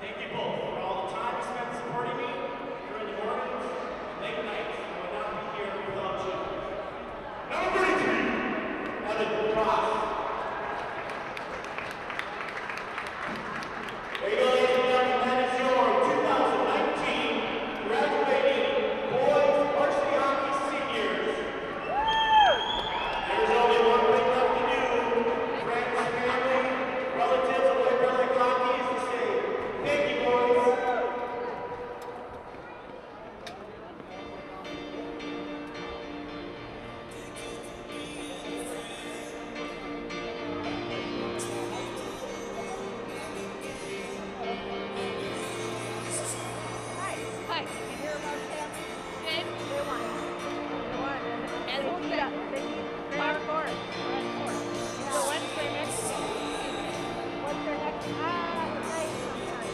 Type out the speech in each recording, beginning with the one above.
Thank you both for all the time you spent supporting me during the mornings and late nights. I would not be Yeah, they need Par their four. We're at four. So yeah. when's their next game? What's their next? Tonight sometime.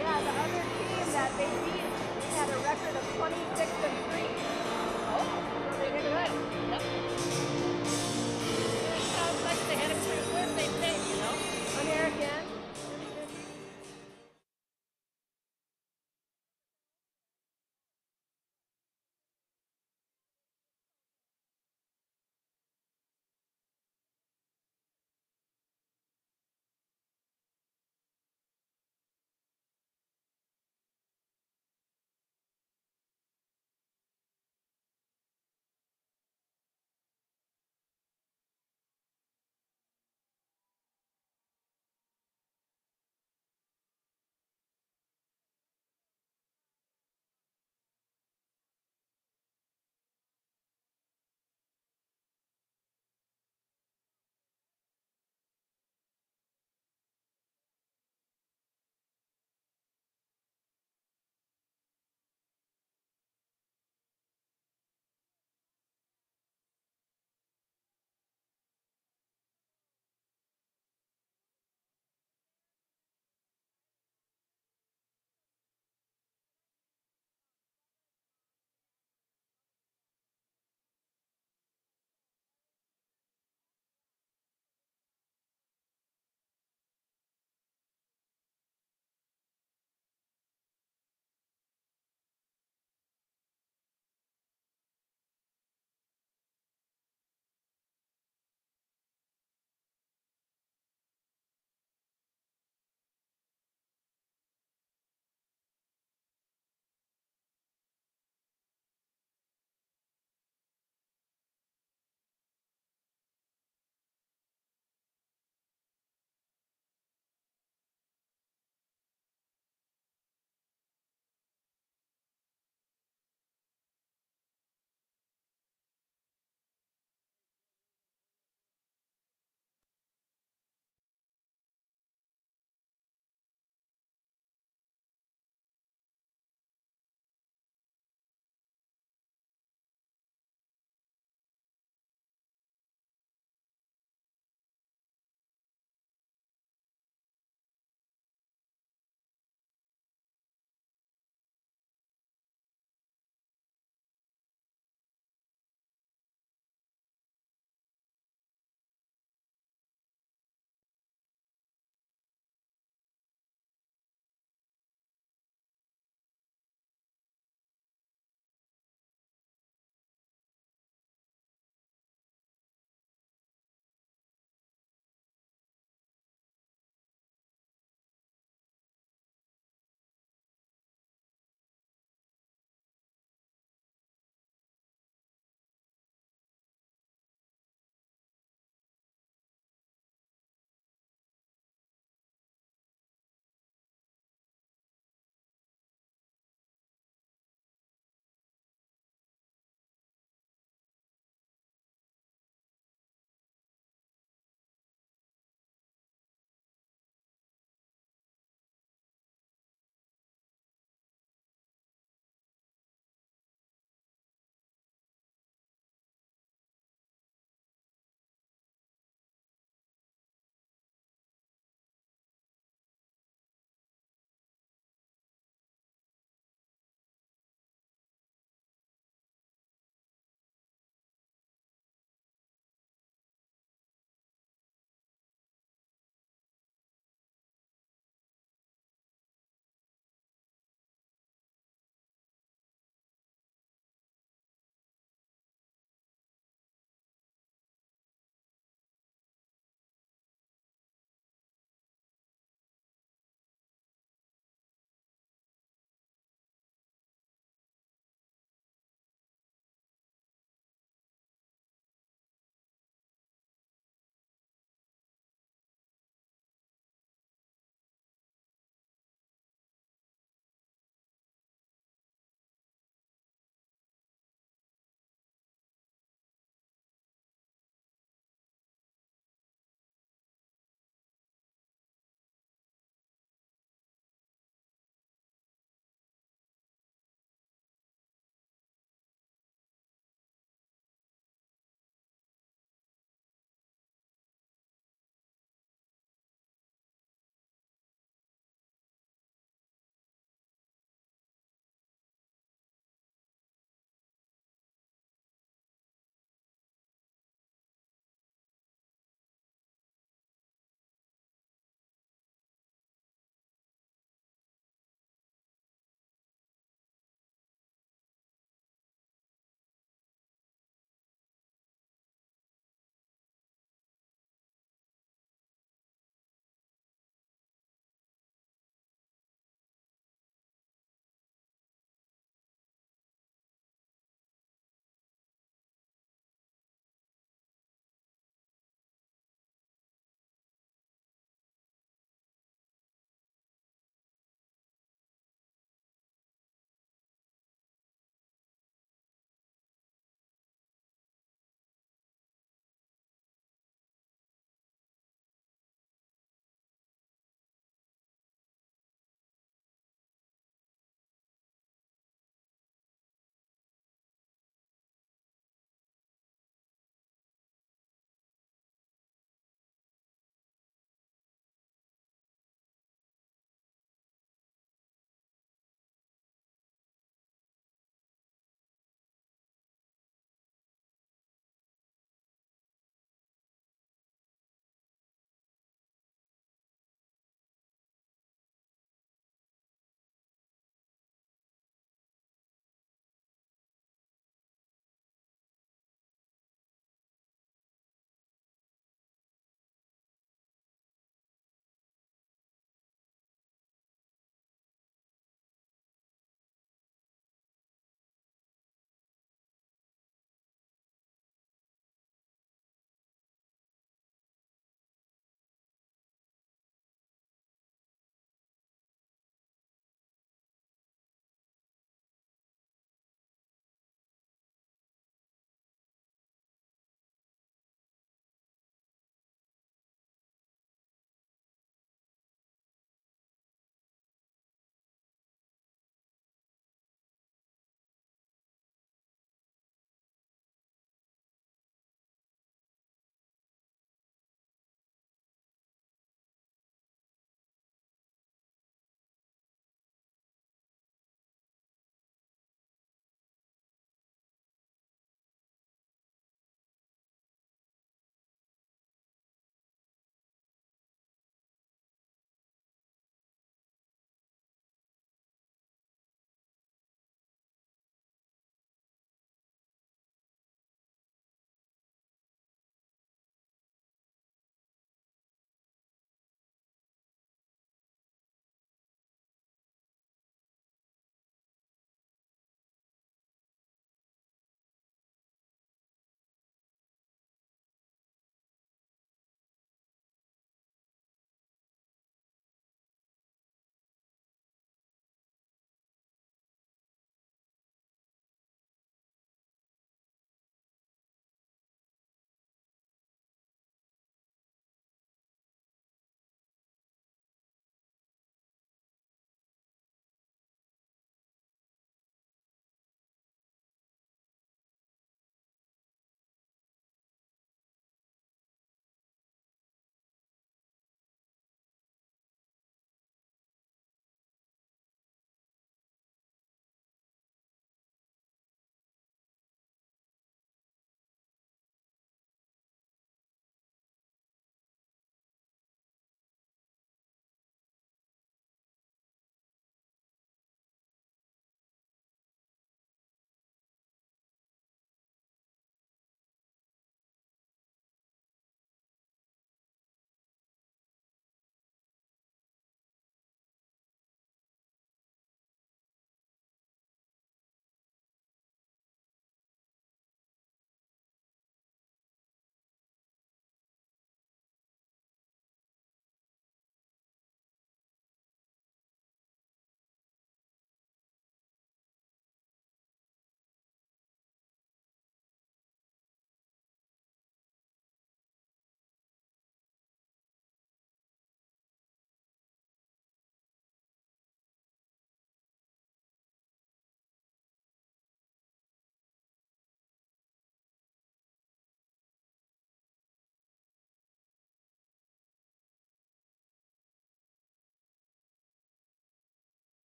Yeah, the other team that they beat had a record of 26-3. Oh, So they good, did good. well. Yep. It sounds like they had a pretty where they played, you know? American.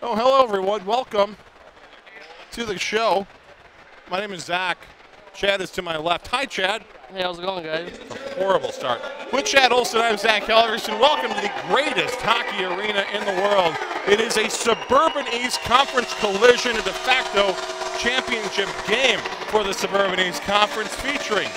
Oh, hello, everyone. Welcome to the show. My name is Zach. Chad is to my left. Hi, Chad. Hey, how's it going, guys? Horrible start. With Chad Olson, I'm Zach Helverson. Welcome to the greatest hockey arena in the world. It is a Suburban East Conference collision, a de facto championship game for the Suburban East Conference, featuring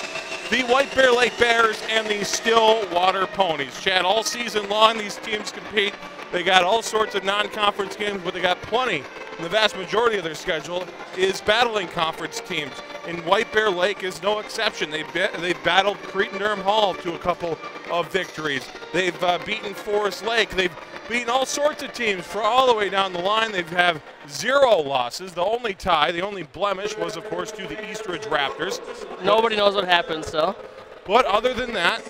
the White Bear Lake Bears and the Stillwater Ponies. Chad, all season long, these teams compete. They got all sorts of non-conference games, but they got plenty. And the vast majority of their schedule is battling conference teams. And White Bear Lake is no exception. They've battled Cretin-Durham Hall to a couple of victories. They've beaten Forest Lake. They've beaten all sorts of teams for all the way down the line. They have 0 losses. The only tie, the only blemish was, of course, to the Eastridge Raptors. Nobody knows what happened, so. But other than that,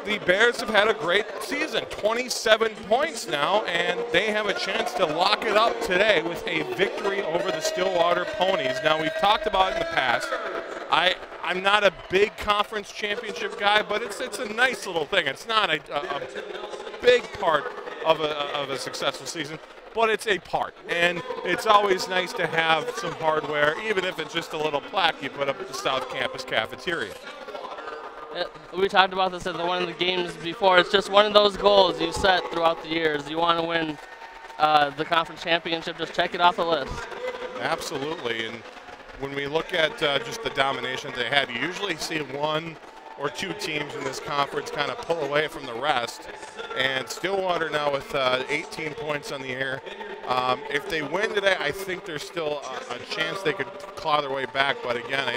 the Bears have had a great season, 27 points now, and they have a chance to lock it up today with a victory over the Stillwater Ponies. Now, we've talked about it in the past. I'm not a big conference championship guy, but it's a nice little thing. It's not a big part of a successful season, but it's a part. And it's always nice to have some hardware, even if it's just a little plaque you put up at the South Campus cafeteria. We talked about this at one of the games before. It's just one of those goals you set throughout the years. You want to win the conference championship, just check it off the list. Absolutely. And when we look at just the domination they had, you usually see 1 or 2 teams in this conference kind of pull away from the rest. And Stillwater now with 18 points on the year. If they win today, I think there's still a chance they could claw their way back. But again,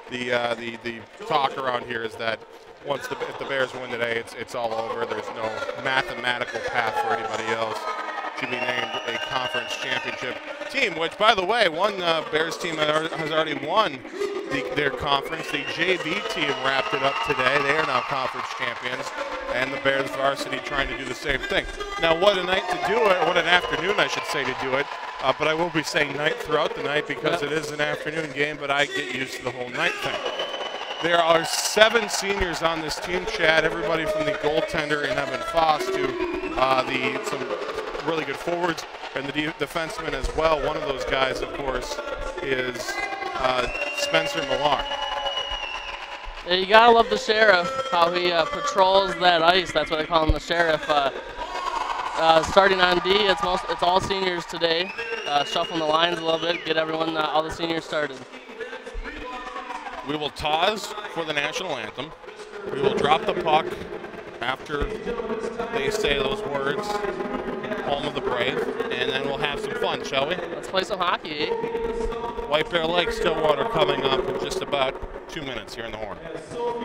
the talk around here is that if the Bears win today, it's all over. There's no mathematical path for anybody else to be named a conference championship team, which, by the way, one Bears team has already won their conference. The JV team wrapped it up today. They are now conference champions, and the Bears varsity trying to do the same thing. Now, what a night to do it, what an afternoon, I should say, to do it. But I will be saying night throughout the night because it is an afternoon game, but I get used to the whole night thing. There are 7 seniors on this team, Chad, everybody from the goaltender in Evan Foss to some really good forwards and the defenseman as well. One of those guys, of course, is Spencer Millar. Yeah, you gotta love the sheriff, how he patrols that ice. That's what I call him, the sheriff. Starting on D, it's all seniors today. Shuffling the lines a little bit, get everyone, all the seniors started. We will pause for the national anthem. We will drop the puck after they say those words, home of the brave, and then we'll have some fun, shall we? Let's play some hockey, eh? White Bear Lake Stillwater coming up in just about 2 minutes here in the Horn. So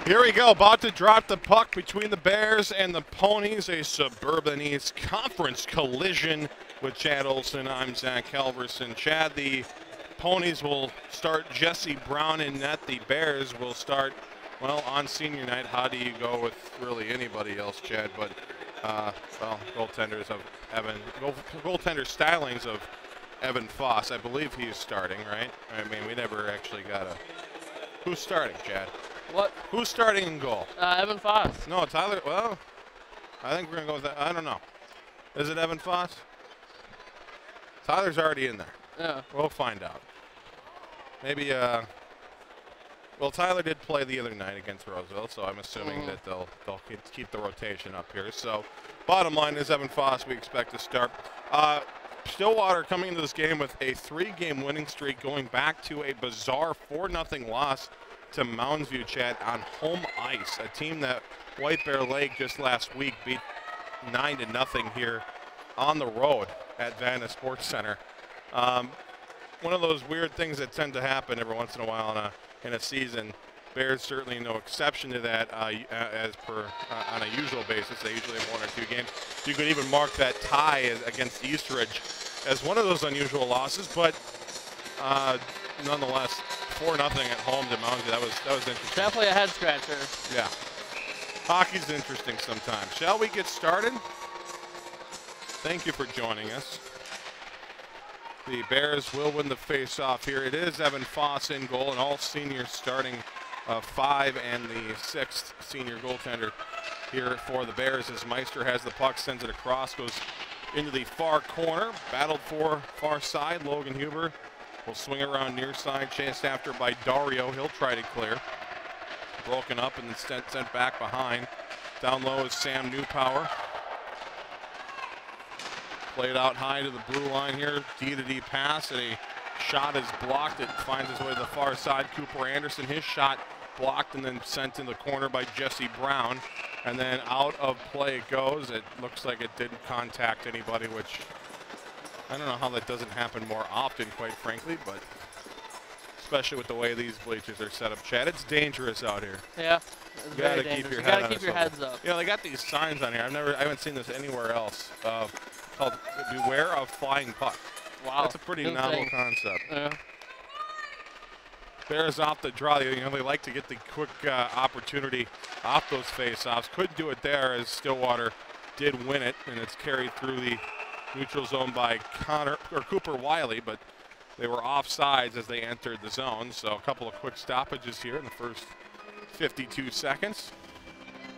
Here we go, about to drop the puck between the Bears and the Ponies, a Suburban East Conference collision with Chad Olson. I'm Zach Halverson. Chad, the Ponies will start Jesse Brown in net. The Bears will start, well, on senior night. How do you go with really anybody else, Chad? But, well, goaltender stylings of Evan Foss. I believe he's starting, right? I mean, we never actually got a... Who's starting, Chad? What? Who's starting in goal? Evan Foss. No, Tyler. Well, I think we're going to go with that. I don't know. Is it Evan Foss? Tyler's already in there. Yeah. We'll find out. Maybe, well, Tyler did play the other night against Roseville, so I'm assuming that they'll keep the rotation up here. So, bottom line is Evan Foss we expect to start. Stillwater coming into this game with a 3-game winning streak, going back to a bizarre 4-0 loss to Mounds View, Chad, on home ice. A team that White Bear Lake just last week beat 9-0 here on the road at Vanna Sports Center. One of those weird things that tend to happen every once in a while in a season. Bears certainly no exception to that as per on a usual basis. They usually have 1 or 2 games. You could even mark that tie against Eastridge as one of those unusual losses, but nonetheless, 4-0 at home to Mounds View. That was interesting. Definitely a head scratcher. Yeah. Hockey's interesting sometimes. Shall we get started? Thank you for joining us. The Bears will win the face-off here. It is Evan Foss in goal, and all seniors starting 5 and the 6th senior goaltender here for the Bears as Meister has the puck, sends it across, goes into the far corner, battled for far side. Logan Huber will swing around near side, chased after by Dario. He'll try to clear. Broken up and then sent back behind. Down low is Sam Newpower. Played out high to the blue line here. D-to-D pass, and a shot is blocked. It finds its way to the far side. Cooper Anderson, his shot blocked and then sent in the corner by Jesse Brown. And then out of play it goes. It looks like it didn't contact anybody, which I don't know how that doesn't happen more often, quite frankly, but especially with the way these bleachers are set up, Chad. It's dangerous out here. Yeah, it's very dangerous. You gotta keep your heads up. Yeah, they got these signs on here. I haven't seen this anywhere else. Called "Beware of Flying Puck." Wow, that's a pretty novel concept. Yeah. Bears off the draw. You know, they like to get the quick opportunity off those face-offs. Couldn't do it there as Stillwater did win it, and it's carried through the neutral zone by Cooper Wiley, but they were offsides as they entered the zone. So a couple of quick stoppages here in the first 52 seconds.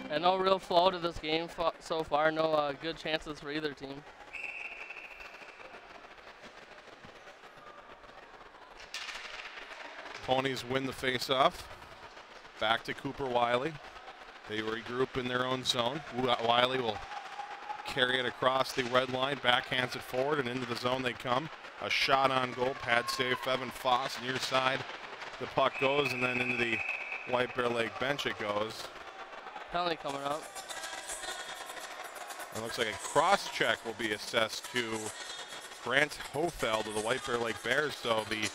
And no real flow to this game so far. No good chances for either team. Ponies win the face-off. Back to Cooper Wiley. They regroup in their own zone. Wiley will carry it across the red line, backhands it forward, and into the zone they come. A shot on goal, pad save, Evan Foss near side. The puck goes, and then into the White Bear Lake bench it goes. Penalty coming up. It looks like a cross check will be assessed to Grant Hofeld of the White Bear Lake Bears, so the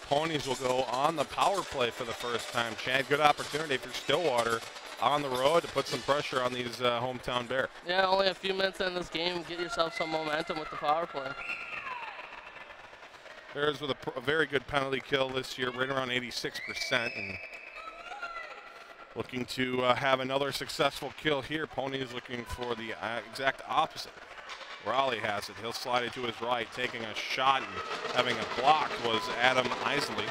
Ponies will go on the power play for the first time. Chad, good opportunity for Stillwater on the road to put some pressure on these hometown Bears. Yeah, only a few minutes in this game. Get yourself some momentum with the power play. Bears with a very good penalty kill this year, right around 86%. And looking to have another successful kill here. Ponies looking for the exact opposite. Raleigh has it. He'll slide it to his right, taking a shot and having it blocked was Adam Isley.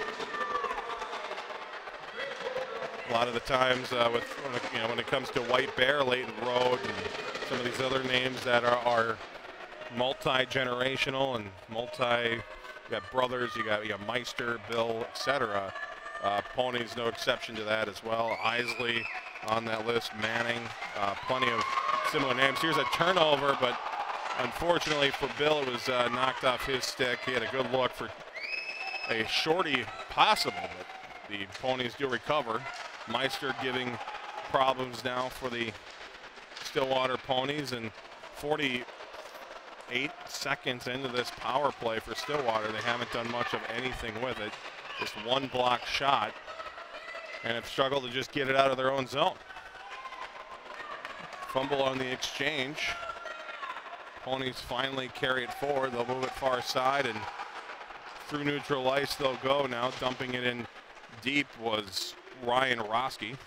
A lot of the times when it comes to White Bear, Leighton Road, and some of these other names that are multi-generational and you got brothers, you got Meister, Bill, etc. Ponies no exception to that as well. Isley on that list, Manning, plenty of similar names. Here's a turnover, but unfortunately for Bill, it was knocked off his stick. He had a good look for a shorty possible, but the Ponies do recover. Meister giving problems now for the Stillwater Ponies, and 48 seconds into this power play for Stillwater, they haven't done much of anything with it. Just one block shot. and have struggled to just get it out of their own zone. Fumble on the exchange. Ponies finally carry it forward. They'll move it far side, and through neutral ice they'll go now. Dumping it in deep was Ryan Roski.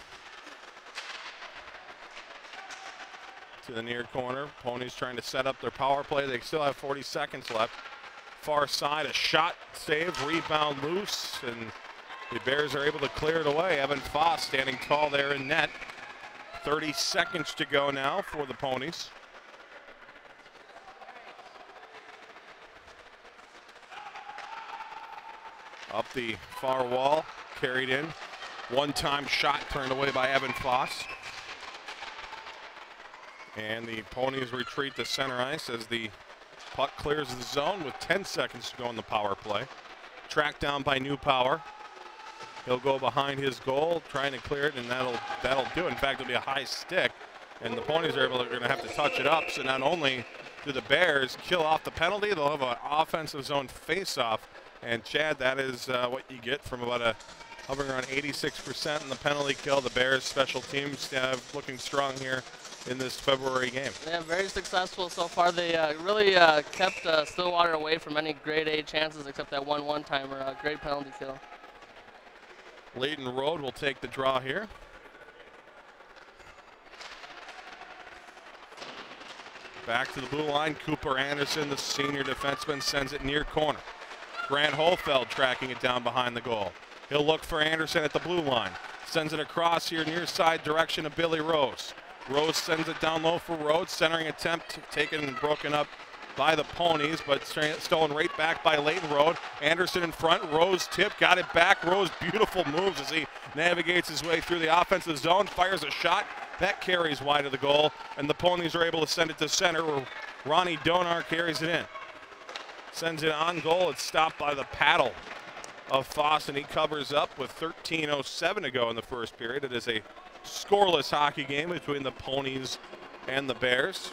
To the near corner. Ponies trying to set up their power play. They still have 40 seconds left. Far side, a shot save, rebound loose, and the Bears are able to clear it away. Evan Foss standing tall there in net. 30 seconds to go now for the Ponies. Up the far wall, carried in. One-time shot turned away by Evan Foss. And the Ponies retreat to center ice as the puck clears the zone with 10 seconds to go in the power play. Tracked down by New Power. He'll go behind his goal, trying to clear it, and that'll do it. In fact, it'll be a high stick, and the Ponies are going to have to touch it up. So not only do the Bears kill off the penalty, they'll have an offensive zone face-off. And Chad, that is what you get from hovering around 86% in the penalty kill. The Bears special teams looking strong here in this February game. Yeah, very successful so far. They really kept Stillwater away from any grade A chances except that one-timer. Great penalty kill. Layton Road will take the draw here. Back to the blue line. Cooper Anderson, the senior defenseman, sends it near corner. Grant Holfeld tracking it down behind the goal. He'll look for Anderson at the blue line. Sends it across here near side direction of Billy Rose. Rose sends it down low for Rhodes. Centering attempt taken and broken up by the Ponies, but stolen right back by Layton Road. Anderson in front. Rose tip, got it back. Rose beautiful moves as he navigates his way through the offensive zone. Fires a shot. That carries wide of the goal, and the Ponies are able to send it to center where Ronnie Donar carries it in. Sends it on goal. It's stopped by the paddle of Foss, and he covers up with 13:07 to go in the first period. It is a scoreless hockey game between the Ponies and the Bears.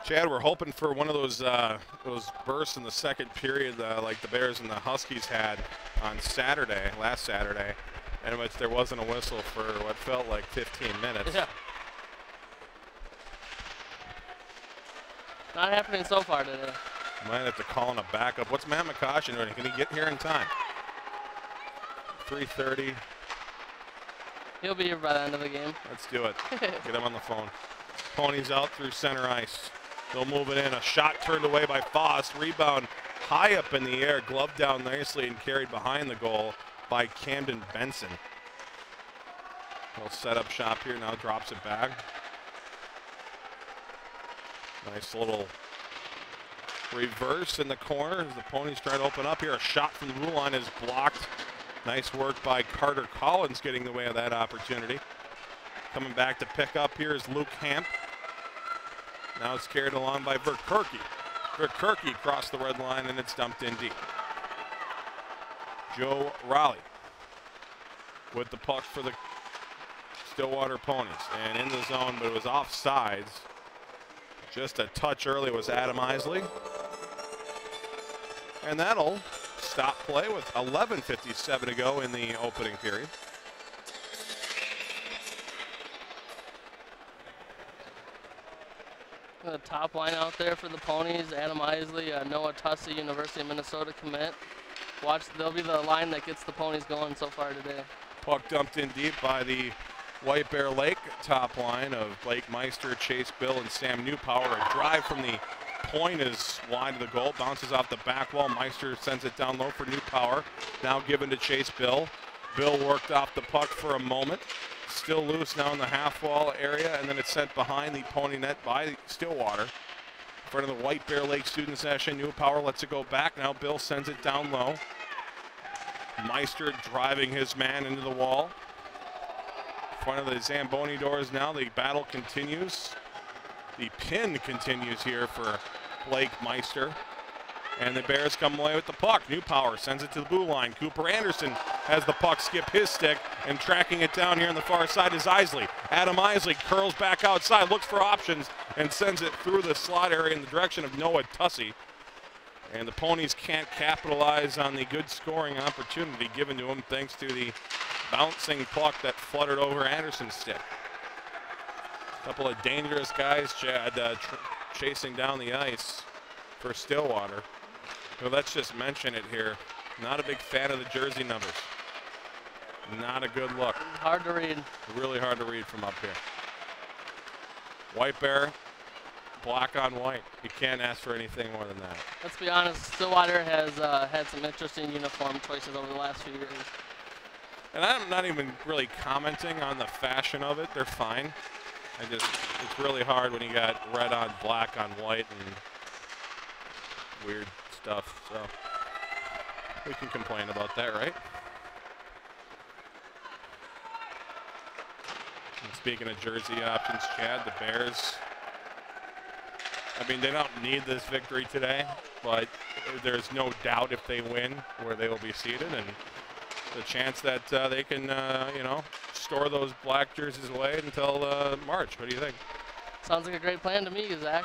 Chad, we're hoping for one of those bursts in the second period like the Bears and the Huskies had on last Saturday, in which there wasn't a whistle for what felt like 15 minutes. Yeah. Not happening so far today. Might have to call in a backup. What's Matt McCoshen doing? Can he get here in time? 3:30. He'll be here by the end of the game. Let's do it. Get him on the phone. Ponies out through center ice. They'll move it in. A shot turned away by Foss. Rebound high up in the air. Gloved down nicely and carried behind the goal by Camden Benson. He'll set up shop here. Now drops it back. Nice little reverse in the corner as the Ponies try to open up here. A shot from the blue line is blocked. Nice work by Carter Collins getting in the way of that opportunity. Coming back to pick up here is Luke Hamp. Now it's carried along by Verkerke. Verkerke crossed the red line and it's dumped in deep. Joe Raleigh with the puck for the Stillwater Ponies. And in the zone, but it was offsides. Just a touch early was Adam Isley. And that'll stop play with 11:57 to go in the opening period. The top line out there for the Ponies, Adam Isley, Noah Tussey, University of Minnesota commit. They'll be the line that gets the Ponies going so far today. Puck dumped in deep by the White Bear Lake top line of Blake Meister, Chase Bill, and Sam Newpower. A drive from the point is wide of the goal, bounces off the back wall. Meister sends it down low for Newpower. Now given to Chase Bill. Bill worked off the puck for a moment. Still loose now in the half wall area, and then it's sent behind the Pony net by Stillwater. In front of the White Bear Lake student session, Newpower lets it go back. Now Bill sends it down low. Meister driving his man into the wall. In front of the Zamboni doors now, the battle continues. The pin continues here for Blake Meister. And the Bears come away with the puck. Newpower sends it to the blue line. Cooper Anderson has the puck skip his stick, and tracking it down here on the far side is Isley. Adam Isley curls back outside, looks for options, and sends it through the slot area in the direction of Noah Tussey. And the Ponies can't capitalize on the good scoring opportunity given to them thanks to the bouncing puck that fluttered over Anderson's stick. A couple of dangerous guys, Chad, chasing down the ice for Stillwater. Well, let's just mention it here. Not a big fan of the jersey numbers. Not a good look. Hard to read. Really hard to read from up here. White Bear, black on white. You can't ask for anything more than that. Let's be honest, Stillwater has had some interesting uniform choices over the last few years. And I'm not even really commenting on the fashion of it. They're fine. It's really hard when you got red on black on white and weird stuff. So we can complain about that, right? And speaking of jersey options, Chad, the Bears, I mean, they don't need this victory today, but there's no doubt if they win where they will be seated, and the chance that they can, you know, store those black jerseys away until March. What do you think? Sounds like a great plan to me, Zach.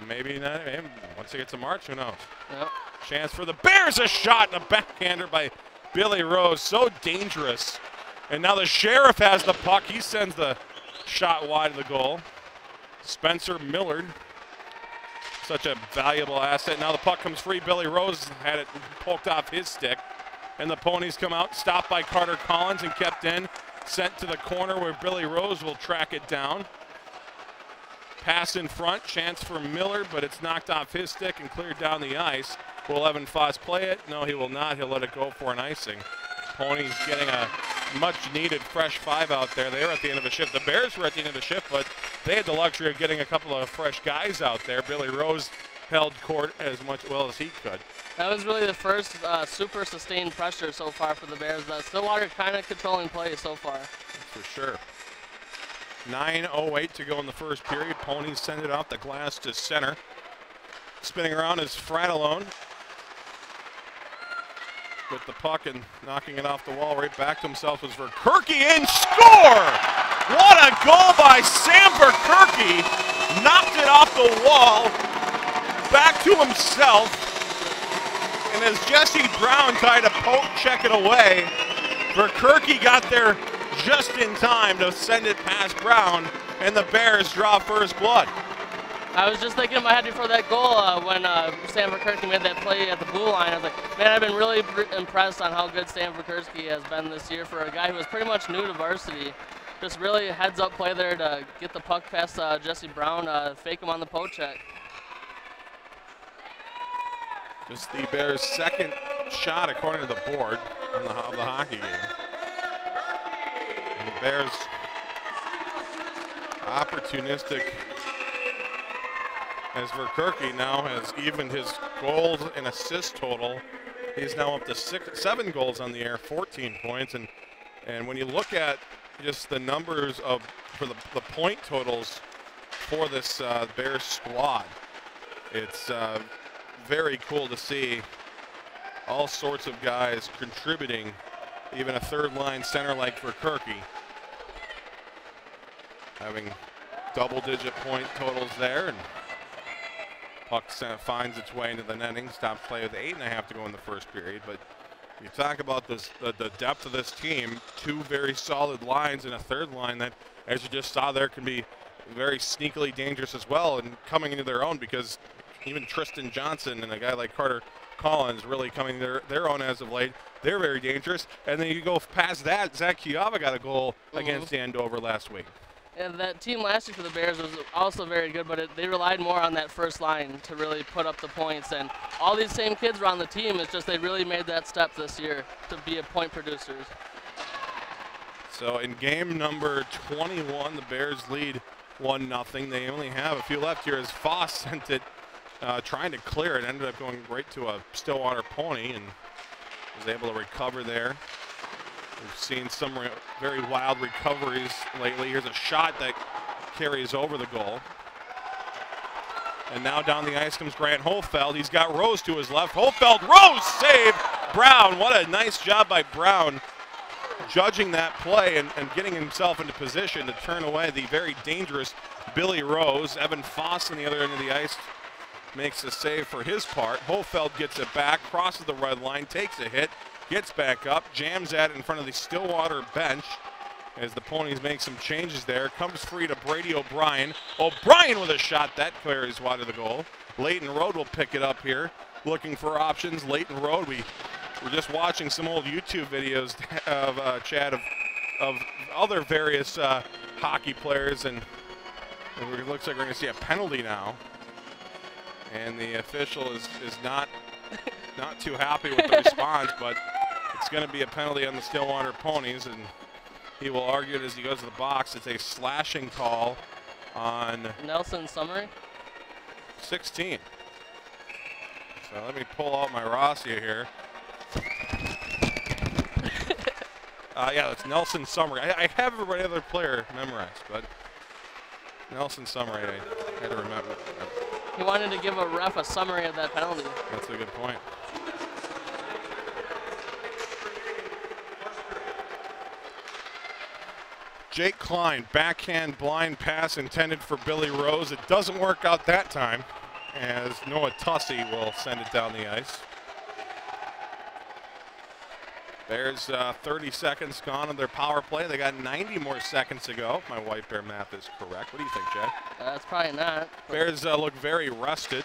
Maybe not. Maybe once it gets to March, who knows? Yep. Chance for the Bears, a shot and a backhander by Billy Rose. So dangerous. And now the Sheriff has the puck. He sends the shot wide of the goal. Spencer Millard, such a valuable asset. Now the puck comes free. Billy Rose had it poked off his stick. And the Ponies come out, stopped by Carter Collins and kept in. Sent to the corner where Billy Rose will track it down. Pass in front, chance for Miller, but it's knocked off his stick and cleared down the ice. Will Evan Foss play it? No, he will not. He'll let it go for an icing. Ponies getting a much-needed fresh five out there. They were at the end of a shift. The Bears were at the end of a shift, but they had the luxury of getting a couple of fresh guys out there. Billy Rose held court as well as he could. That was really the first super sustained pressure so far for the Bears. Stillwater kind of controlling play so far. That's for sure. 9:08 to go in the first period. Ponies send it off the glass to center. Spinning around is Fratellone with the puck and knocking it off the wall right back to himself was Verkerke in score! What a goal by Sam Verkerke! Knocked it off the wall, back to himself, and as Jesse Brown tried to poke check it away, Verkerke got there just in time to send it past Brown, and the Bears draw first blood. I was just thinking in my head before that goal when Sam Verkerke made that play at the blue line. I was like, man, I've been really impressed on how good Sam Verkerke has been this year for a guy who was pretty much new to varsity. Just really heads-up play there to get the puck past Jesse Brown, fake him on the poke check. Just the Bears' second shot according to the board of the hockey game. And the Bears opportunistic as Verkerke now has evened his goals and assist total. He's now up to 7 goals on the air, 14 points. And when you look at just the numbers for the point totals for this Bears squad, it's very cool to see all sorts of guys contributing, even a third-line center like Verkerke having double-digit point totals there. And puck finds its way into the netting, stops play with 8.5 to go in the first period. But you talk about this, the depth of this team, 2 very solid lines and a third line that, as you just saw there, can be very sneakily dangerous as well and coming into their own, because even Tristan Johnson and a guy like Carter Collins really coming their own as of late. They're very dangerous. And then you go past that, Zach Chiava got a goal against Andover last week. And that team last year for the Bears was also very good, but they relied more on that first line to really put up the points. And all these same kids were on the team. It's just they really made that step this year to be a point producers. So in game number 21, the Bears lead 1-0. They only have a few left here as Foss sent it, trying to clear it. Ended up going right to a Stillwater Pony and was able to recover there. We've seen some very wild recoveries lately. Here's a shot that carries over the goal. And now down the ice comes Grant Holfeld. He's got Rose to his left. Holfeld, Rose, save! Brown, what a nice job by Brown judging that play and getting himself into position to turn away the very dangerous Billy Rose. Evan Foss on the other end of the ice makes a save for his part. Holfeld gets it back, crosses the red line, takes a hit, gets back up, jams at it in front of the Stillwater bench as the Ponies make some changes there. Comes free to Brady O'Brien. O'Brien with a shot that carries wide of the goal. Leighton Road will pick it up here, looking for options. Leighton Road, we're just watching some old YouTube videos of Chad of other various hockey players, and it looks like we're going to see a penalty now. And the official is not too happy with the response, but it's going to be a penalty on the Stillwater Ponies, and he will argue it as he goes to the box. It's a slashing call on Nelson Summary. 16. So let me pull out my Rossia here. Yeah, that's Nelson Summary. I have every other player memorized, but Nelson Summary, I had to remember. He wanted to give a ref a summary of that penalty. That's a good point. Jake Klein, backhand blind pass intended for Billy Rose. It doesn't work out that time, as Noah Tussey will send it down the ice. There's 30 seconds gone on their power play. They got 90 more seconds to go, if my White Bear math is correct. What do you think, Jay? That's probably not. Bears look very rested.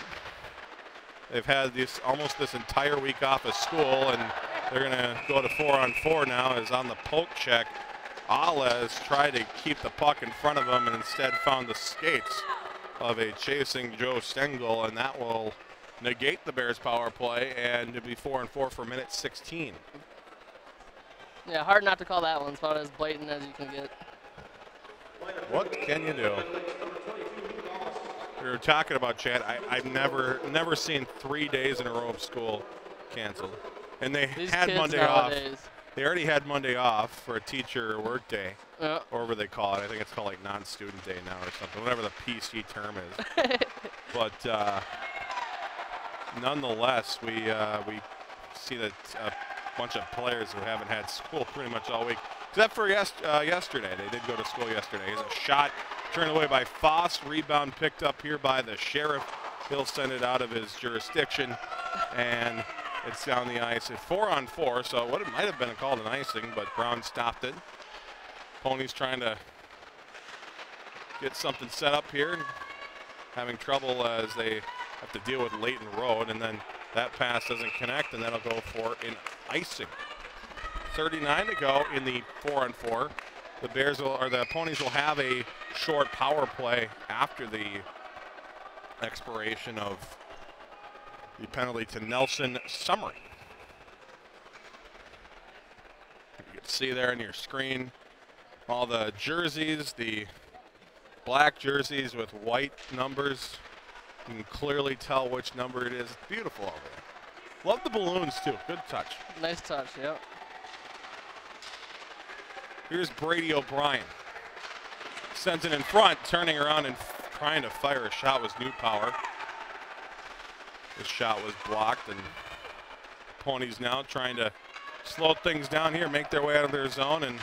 They've had almost this entire week off of school, and they're going to go to 4-on-4 now. As on the poke check, Alez tried to keep the puck in front of him and instead found the skates of a chasing Joe Stengel, and that will negate the Bears power play, and it'll be 4-on-4 for minute 16. Yeah, hard not to call that one. It's about as blatant as you can get. What can you do? We were talking about, Chad, I've never seen 3 days in a row of school canceled. And they had Monday nowadays off. They already had Monday off for a teacher work day, yeah. or whatever they call it. I think it's called like non-student day now or something, whatever the PC term is. But nonetheless, we see that bunch of players who haven't had school pretty much all week, except for yesterday. They did go to school yesterday. Here's a shot turned away by Foss. Rebound picked up here by the Sheriff. He'll send it out of his jurisdiction, and it's down the ice at 4-on-4. So what it might have been called an icing, but Brown stopped it. Ponies trying to get something set up here, having trouble as they have to deal with Leighton Road, and then that pass doesn't connect, and that'll go for an icing. 39 to go in the 4-on-4. The Ponies will have a short power play after the expiration of the penalty to Nelson Summary. You can see there on your screen all the jerseys, the black jerseys with white numbers. You can clearly tell which number it is. It's beautiful over there. Love the balloons, too. Good touch. Nice touch, yep. Here's Brady O'Brien. Sends it in front, turning around and trying to fire a shot was New Power. This shot was blocked, and Ponies now trying to slow things down here, make their way out of their zone, and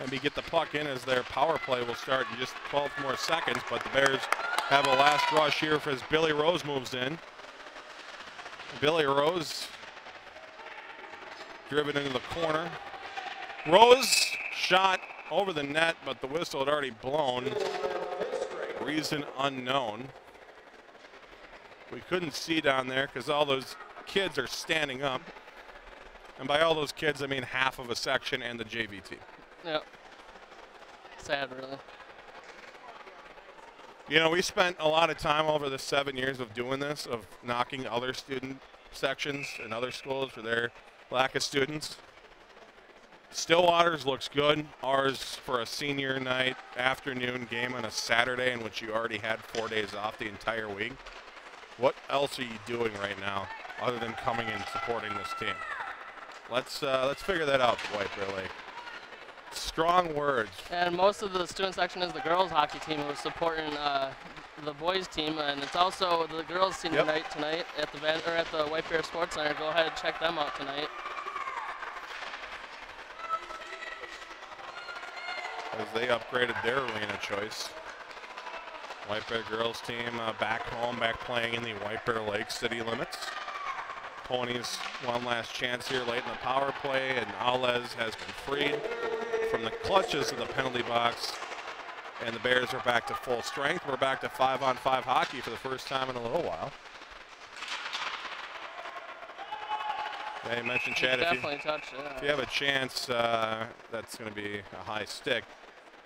maybe get the puck in as their power play will start in just 12 more seconds. But the Bears have a last rush here as Billy Rose moves in. Billy Rose driven into the corner. Rose shot over the net, but the whistle had already blown. Reason unknown. We couldn't see down there because all those kids are standing up. And by all those kids, I mean half of a section and the JV team. Yep. Sad, really. You know, we spent a lot of time over the 7 years of doing this, of knocking other student sections and other schools for their lack of students. Stillwater's looks good. Ours for a senior night afternoon game on a Saturday in which you already had 4 days off the entire week. What else are you doing right now other than coming and supporting this team? Let's figure that out, White Bear Lake. Strong words. And most of the student section is the girls hockey team who's supporting the boys team, and it's also the girls senior night tonight at the White Bear Sports Center. Go ahead and check them out tonight. As they upgraded their arena choice. White Bear girls team back home, back playing in the White Bear Lake city limits. Ponies one last chance here late in the power play, and Alez has been freed from the clutches of the penalty box, and the Bears are back to full strength. We're back to 5-on-5 hockey for the first time in a little while. Yeah, you mentioned, Chad, if you have a chance, that's going to be a high stick.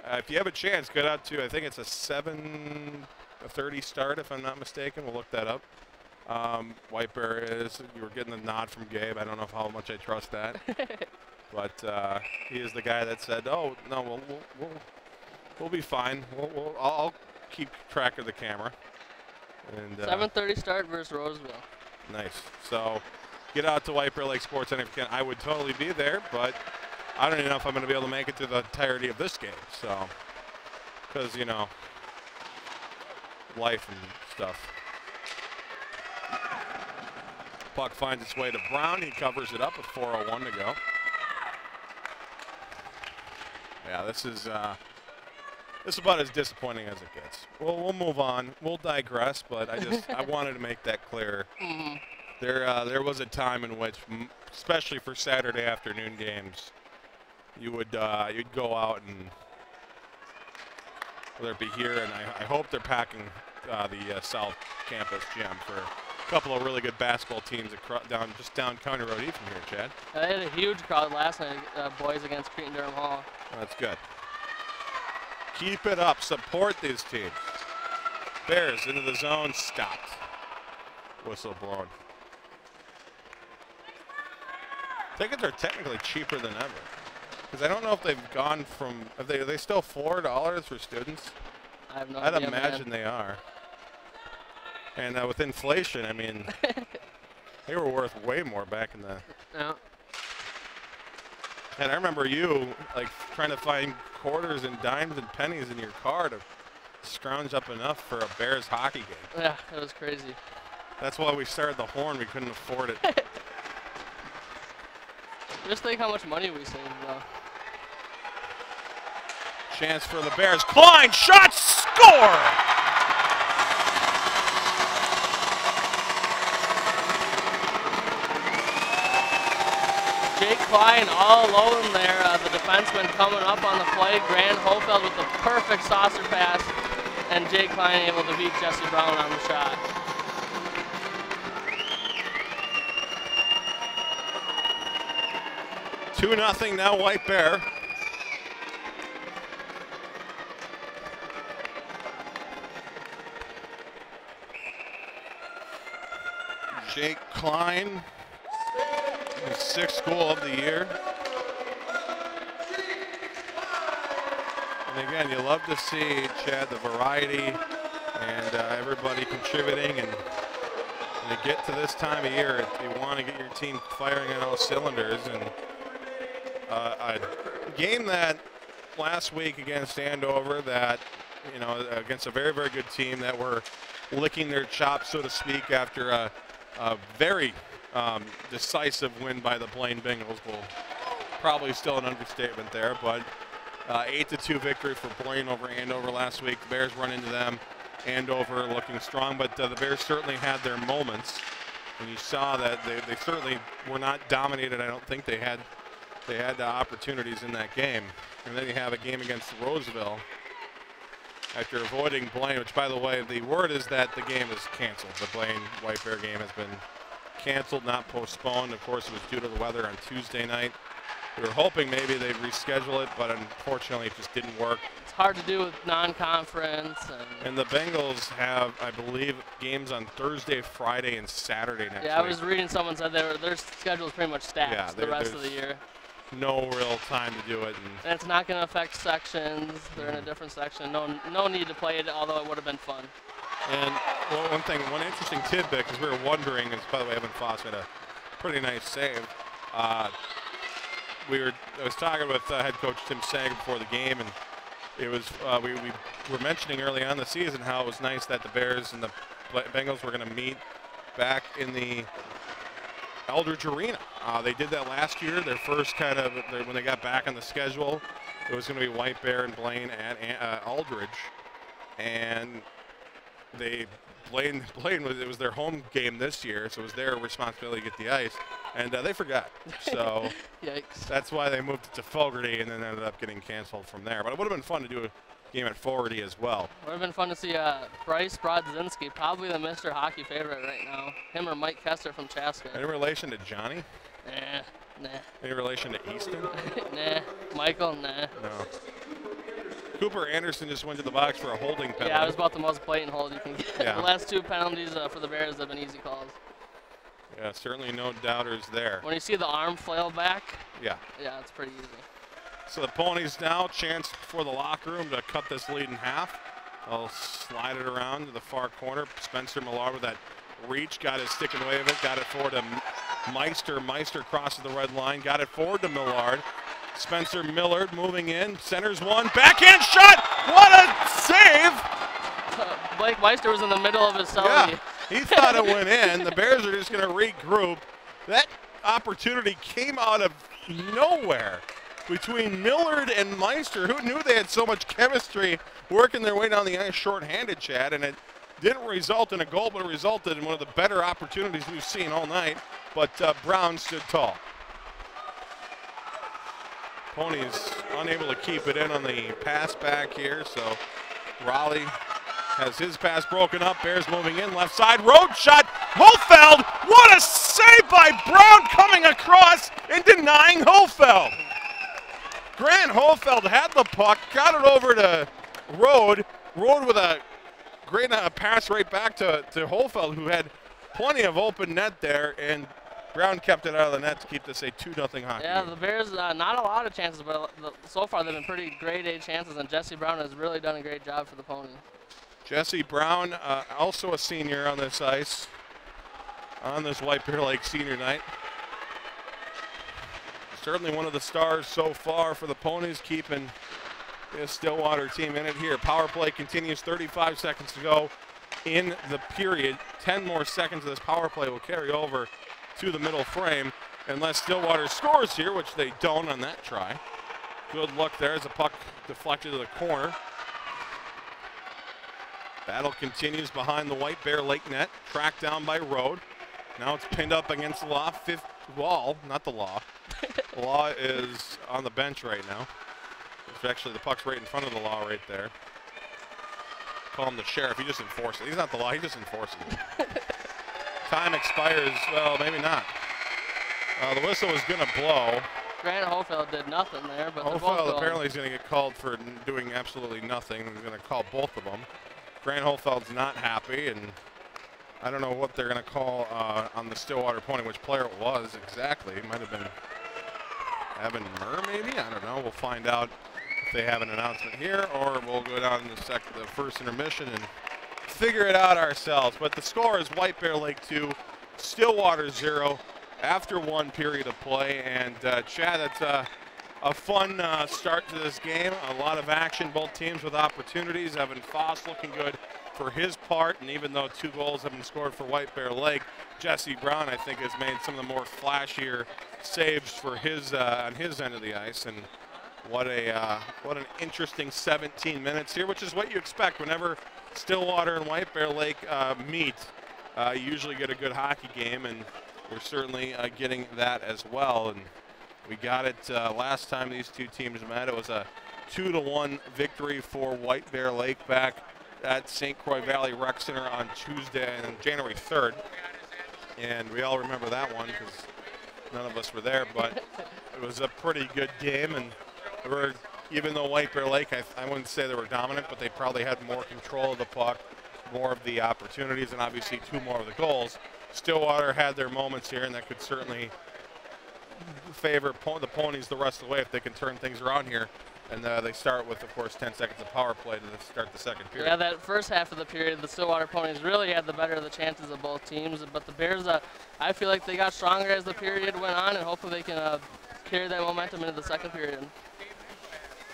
If you have a chance, get out to, I think it's a 7:30 start, if I'm not mistaken. We'll look that up. White Bear is, you were getting the nod from Gabe. I don't know how much I trust that. But he is the guy that said, oh, no, we'll be fine. I'll keep track of the camera. And 7:30 start versus Roseville. Nice. So get out to White Bear Lake Sports Center if you can. I would totally be there, but I don't even know if I'm going to be able to make it to the entirety of this game. So, because, you know, life and stuff. Puck finds its way to Brown. He covers it up with 4:01 to go. Yeah, this is about as disappointing as it gets. We'll move on. We'll digress, but I wanted to make that clear. Mm-hmm. There was a time in which, especially for Saturday afternoon games, you'd go out and, whether it be here, and I hope they're packing the South Campus gym for a couple of really good basketball teams down County Road E from here, Chad. They had a huge crowd last night, boys against Cretin-Durham Hall. That's good. Keep it up. Support these teams. Bears into the zone. Stopped. Whistle blown. Tickets are technically cheaper than ever. Because I don't know if they've gone from, are they still $4 for students? I have no idea. I'd imagine they are. And with inflation, I mean, they were worth way more back in the. Yeah. And I remember you like trying to find quarters and dimes and pennies in your car to scrounge up enough for a Bears hockey game. Yeah, it was crazy. That's why we started the horn. We couldn't afford it. Just think how much money we saved, though. Chance for the Bears. Klein, shot, score! Jake Klein all alone there, the defenseman coming up on the play. Grant Hofeld with the perfect saucer pass, and Jake Klein able to beat Jesse Brown on the shot. Two 2-0 now, White Bear. Jake Klein, his 6th goal of the year. And again, you love to see, Chad, the variety and everybody contributing. And when you get to this time of year, you want to get your team firing on all cylinders. And a game that last week against Andover, that, you know, against a very, very good team that were licking their chops, so to speak, after a very decisive win by the Blaine Bengals. Well, probably still an understatement there, but 8-2 victory for Blaine over Andover last week. The Bears run into them. Andover looking strong, but the Bears certainly had their moments. And you saw that they certainly were not dominated. I don't think they had opportunities in that game. And then you have a game against Roseville after avoiding Blaine, which, by the way, the word is that the game is canceled. The Blaine White Bear game has been canceled, not postponed. Of course, it was due to the weather on Tuesday night. We were hoping maybe they'd reschedule it, but unfortunately it just didn't work. It's hard to do with non-conference. And the Bengals have, I believe, games on Thursday, Friday, and Saturday next week. Yeah, I was reading someone said their schedule is pretty much stacked the rest of the year. No real time to do it. And it's not going to affect sections. They're in a different section. No need to play it, although it would have been fun. And one interesting tidbit, because we were wondering, is, by the way, Evan Foss had a pretty nice save. I was talking with head coach Tim Sang before the game, and it was we were mentioning early on in the season how it was nice that the Bears and the Bengals were going to meet back in the Eldridge Arena. They did that last year. Their first when they got back on the schedule, it was going to be White Bear and Blaine at Eldridge, and Blaine it was their home game this year, so it was their responsibility to get the ice, and they forgot. So Yikes. that's why they moved it to Fogarty, and then ended up getting canceled from there. But it would have been fun to do a game at Fogarty as well. Would have been fun to see Bryce Brodzinski, probably the Mr. Hockey favorite right now. Him or Mike Kester from Chaska. Any relation to Johnny? Nah. Any relation to Easton? Nah. Michael, nah. No. Cooper Anderson just went to the box for a holding penalty. Yeah, it was about the most blatant hold you can get. Yeah. The last 2 penalties for the Bears have been easy calls. Yeah, certainly no doubters there. When you see the arm flail back, yeah, it's pretty easy. So the Ponies now chance for the locker room to cut this lead in half. They'll slide it around to the far corner. Spencer Millard with that reach, got his stick in the way of it, got it forward to Meister. Meister crosses the red line, got it forward to Millard. Spencer Millard moving in, centers one, backhand shot! What a save! Blake Meister was in the middle of his celly. Yeah, he thought it went in. The Bears are just going to regroup. That opportunity came out of nowhere between Millard and Meister. Who knew they had so much chemistry working their way down the ice shorthanded, Chad? And it didn't result in a goal, but it resulted in one of the better opportunities we've seen all night. But Brown stood tall. Ponies unable to keep it in on the pass back here, so Raleigh has his pass broken up. Bears moving in, left side, road shot, Hofeld! What a save by Brown coming across and denying Hofeld. Grant Hofeld had the puck, got it over to Rode. Rode with a great pass right back to Hofeld, who had plenty of open net there, and Brown kept it out of the net to keep this a 2-0 hockey Yeah, game. the Bears, not a lot of chances, but so far they've been pretty grade A chances, and Jesse Brown has really done a great job for the Ponies. Jesse Brown, also a senior on this ice, on this White Bear Lake senior night. Certainly one of the stars so far for the Ponies, keeping this Stillwater team in it here. Power play continues, 35 seconds to go in the period. 10 more seconds of this power play will carry over to the middle frame unless Stillwater scores here, which they don't on that try. Good look there as the puck deflected to the corner. Battle continues behind the White Bear Lake net, tracked down by Rode. Now it's pinned up against the Law. Not the Law. The Law is on the bench right now. Actually, the puck's right in front of the Law right there. Call him the sheriff. He just enforces it. He's not the Law. He just enforces it. Time expires. Well, maybe not. The whistle was going to blow. Grant Hofeld did nothing there, but Hofeld apparently is going to get called for doing absolutely nothing. He's going to call both of them. Grant Hofeld's not happy, and I don't know what they're going to call on the Stillwater Pony, which player it was exactly. It might have been Evan Murr, maybe? I don't know. We'll find out if they have an announcement here, or we'll go down to the first intermission and figure it out ourselves. But the score is White Bear Lake 2, Stillwater 0 after 1 period of play. And Chad, that's a fun start to this game. A lot of action, both teams with opportunities. Evan Foss looking good for his part, and even though 2 goals have been scored for White Bear Lake, Jesse Brown, I think, has made some of the more flashier saves for his on his end of the ice. And what an interesting 17 minutes here, which is what you expect whenever Stillwater and White Bear Lake meet. You usually get a good hockey game, and we're certainly getting that as well. And we got it last time these two teams met. It was a 2-1 victory for White Bear Lake back at St. Croix Valley Rec Center on Tuesday, on January 3rd. And we all remember that one because none of us were there, but it was a pretty good game. And even though White Bear Lake, I wouldn't say they were dominant, but they probably had more control of the puck, more of the opportunities, and obviously 2 more of the goals. Stillwater had their moments here, and that could certainly favor the Ponies the rest of the way if they can turn things around here. And they start with, of course, 10 seconds of power play to start the second period. Yeah, that first half of the period, the Stillwater Ponies really had the better of the chances of both teams. But the Bears, I feel like they got stronger as the period went on, and hopefully they can carry that momentum into the second period.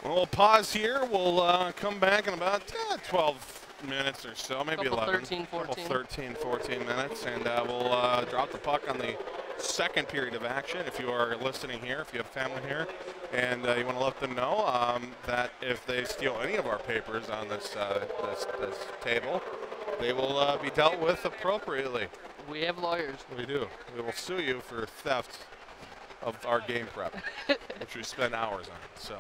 Well, we'll pause here. We'll come back in about 12 minutes or so, maybe Couple 11. 13, 14. Couple 13, 14 minutes, and we'll drop the puck on the second period of action. If you are listening here, if you have family here, and you want to let them know that if they steal any of our papers on this table, they will be dealt with appropriately. We have lawyers. We do. We will sue you for theft of our game prep, which we spend hours on. So,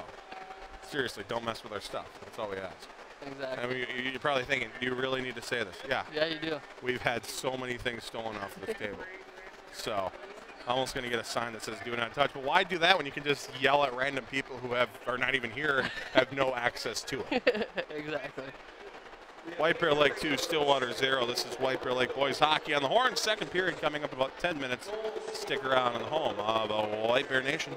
seriously, don't mess with our stuff. That's all we ask. Exactly. I mean, you're probably thinking, do you really need to say this? Yeah. Yeah, you do. We've had so many things stolen off of this table. So, I'm almost going to get a sign that says do not touch. But why do that when you can just yell at random people who are not even here and have no access to it? Exactly. White Bear Lake 2, Stillwater 0. This is White Bear Lake boys hockey on the horn. Second period coming up in about 10 minutes. Stick around on the home of the White Bear Nation.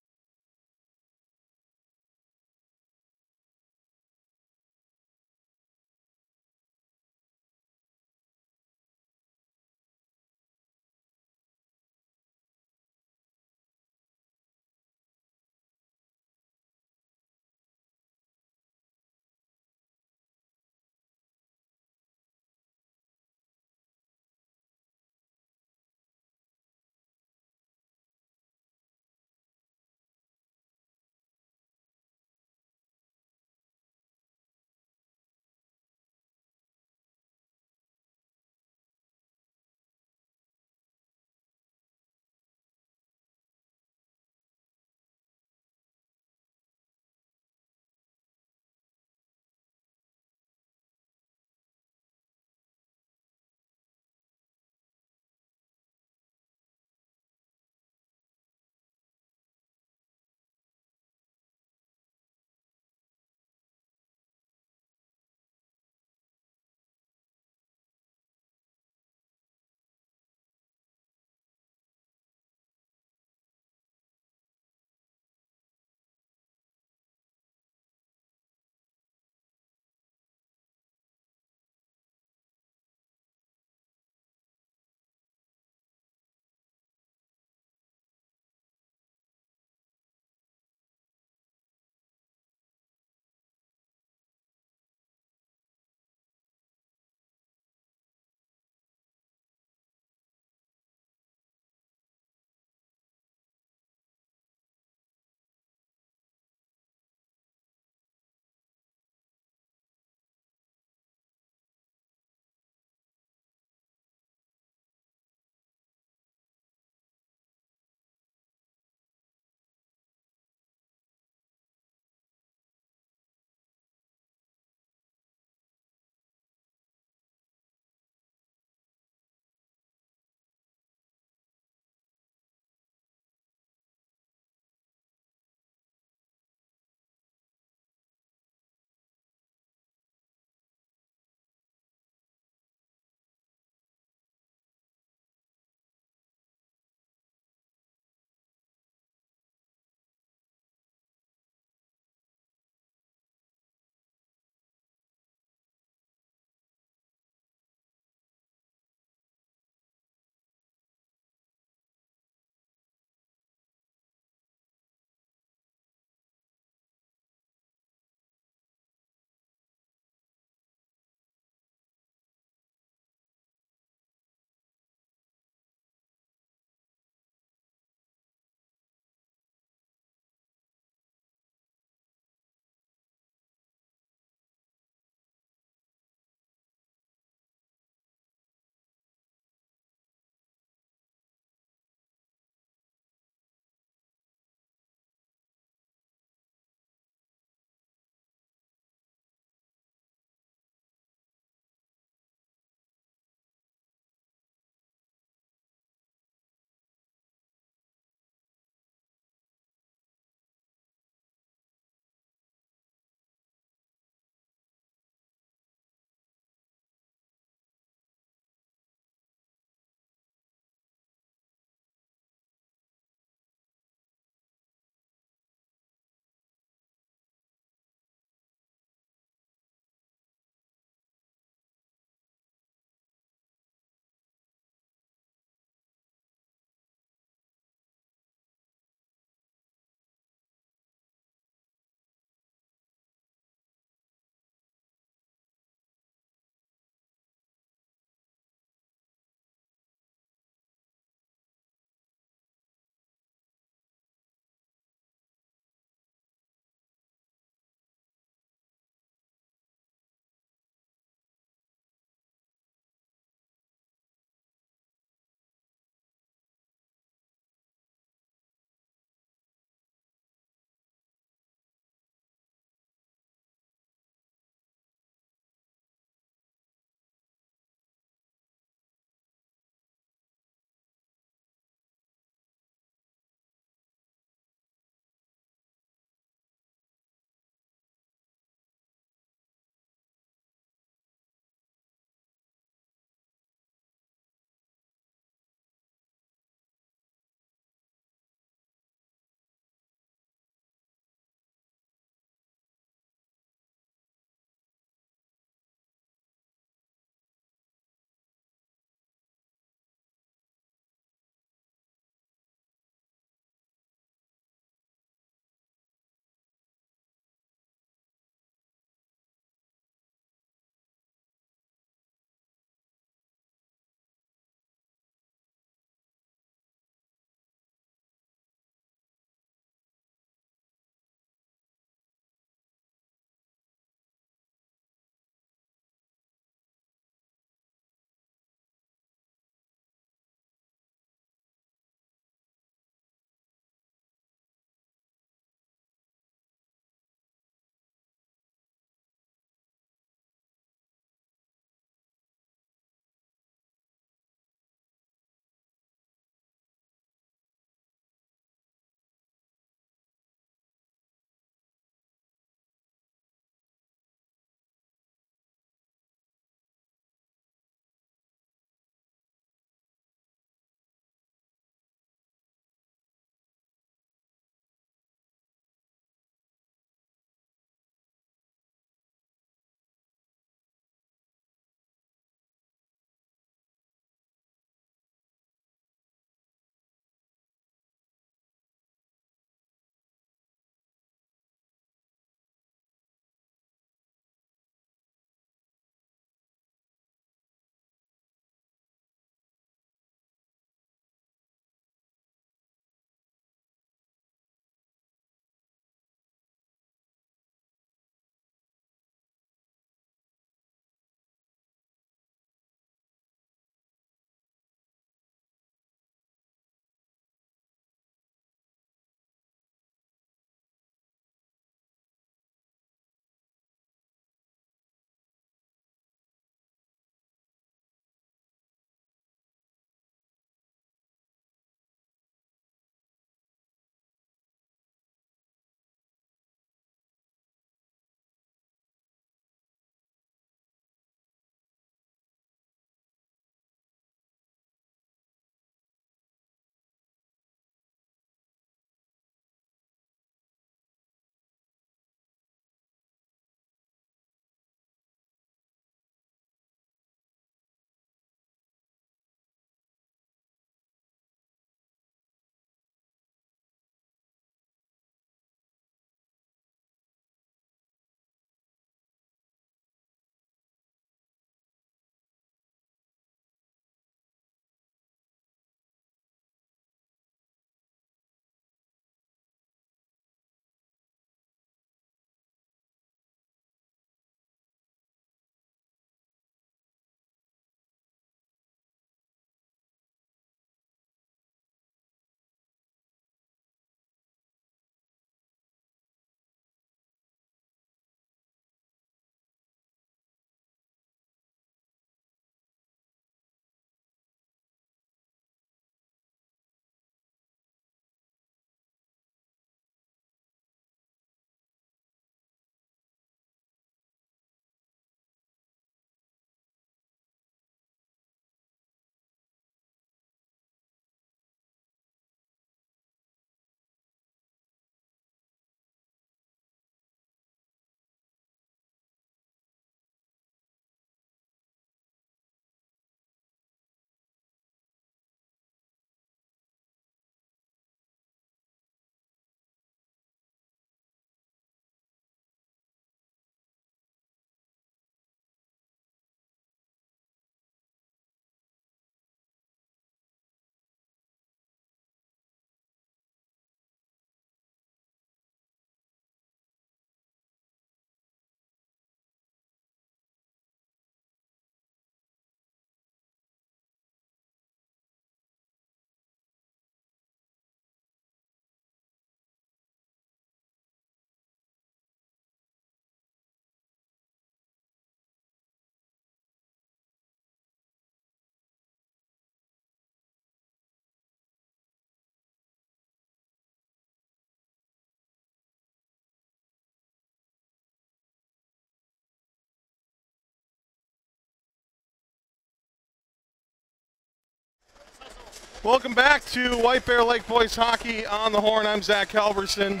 Welcome back to White Bear Lake Boys Hockey on the Horn. I'm Zach Halverson.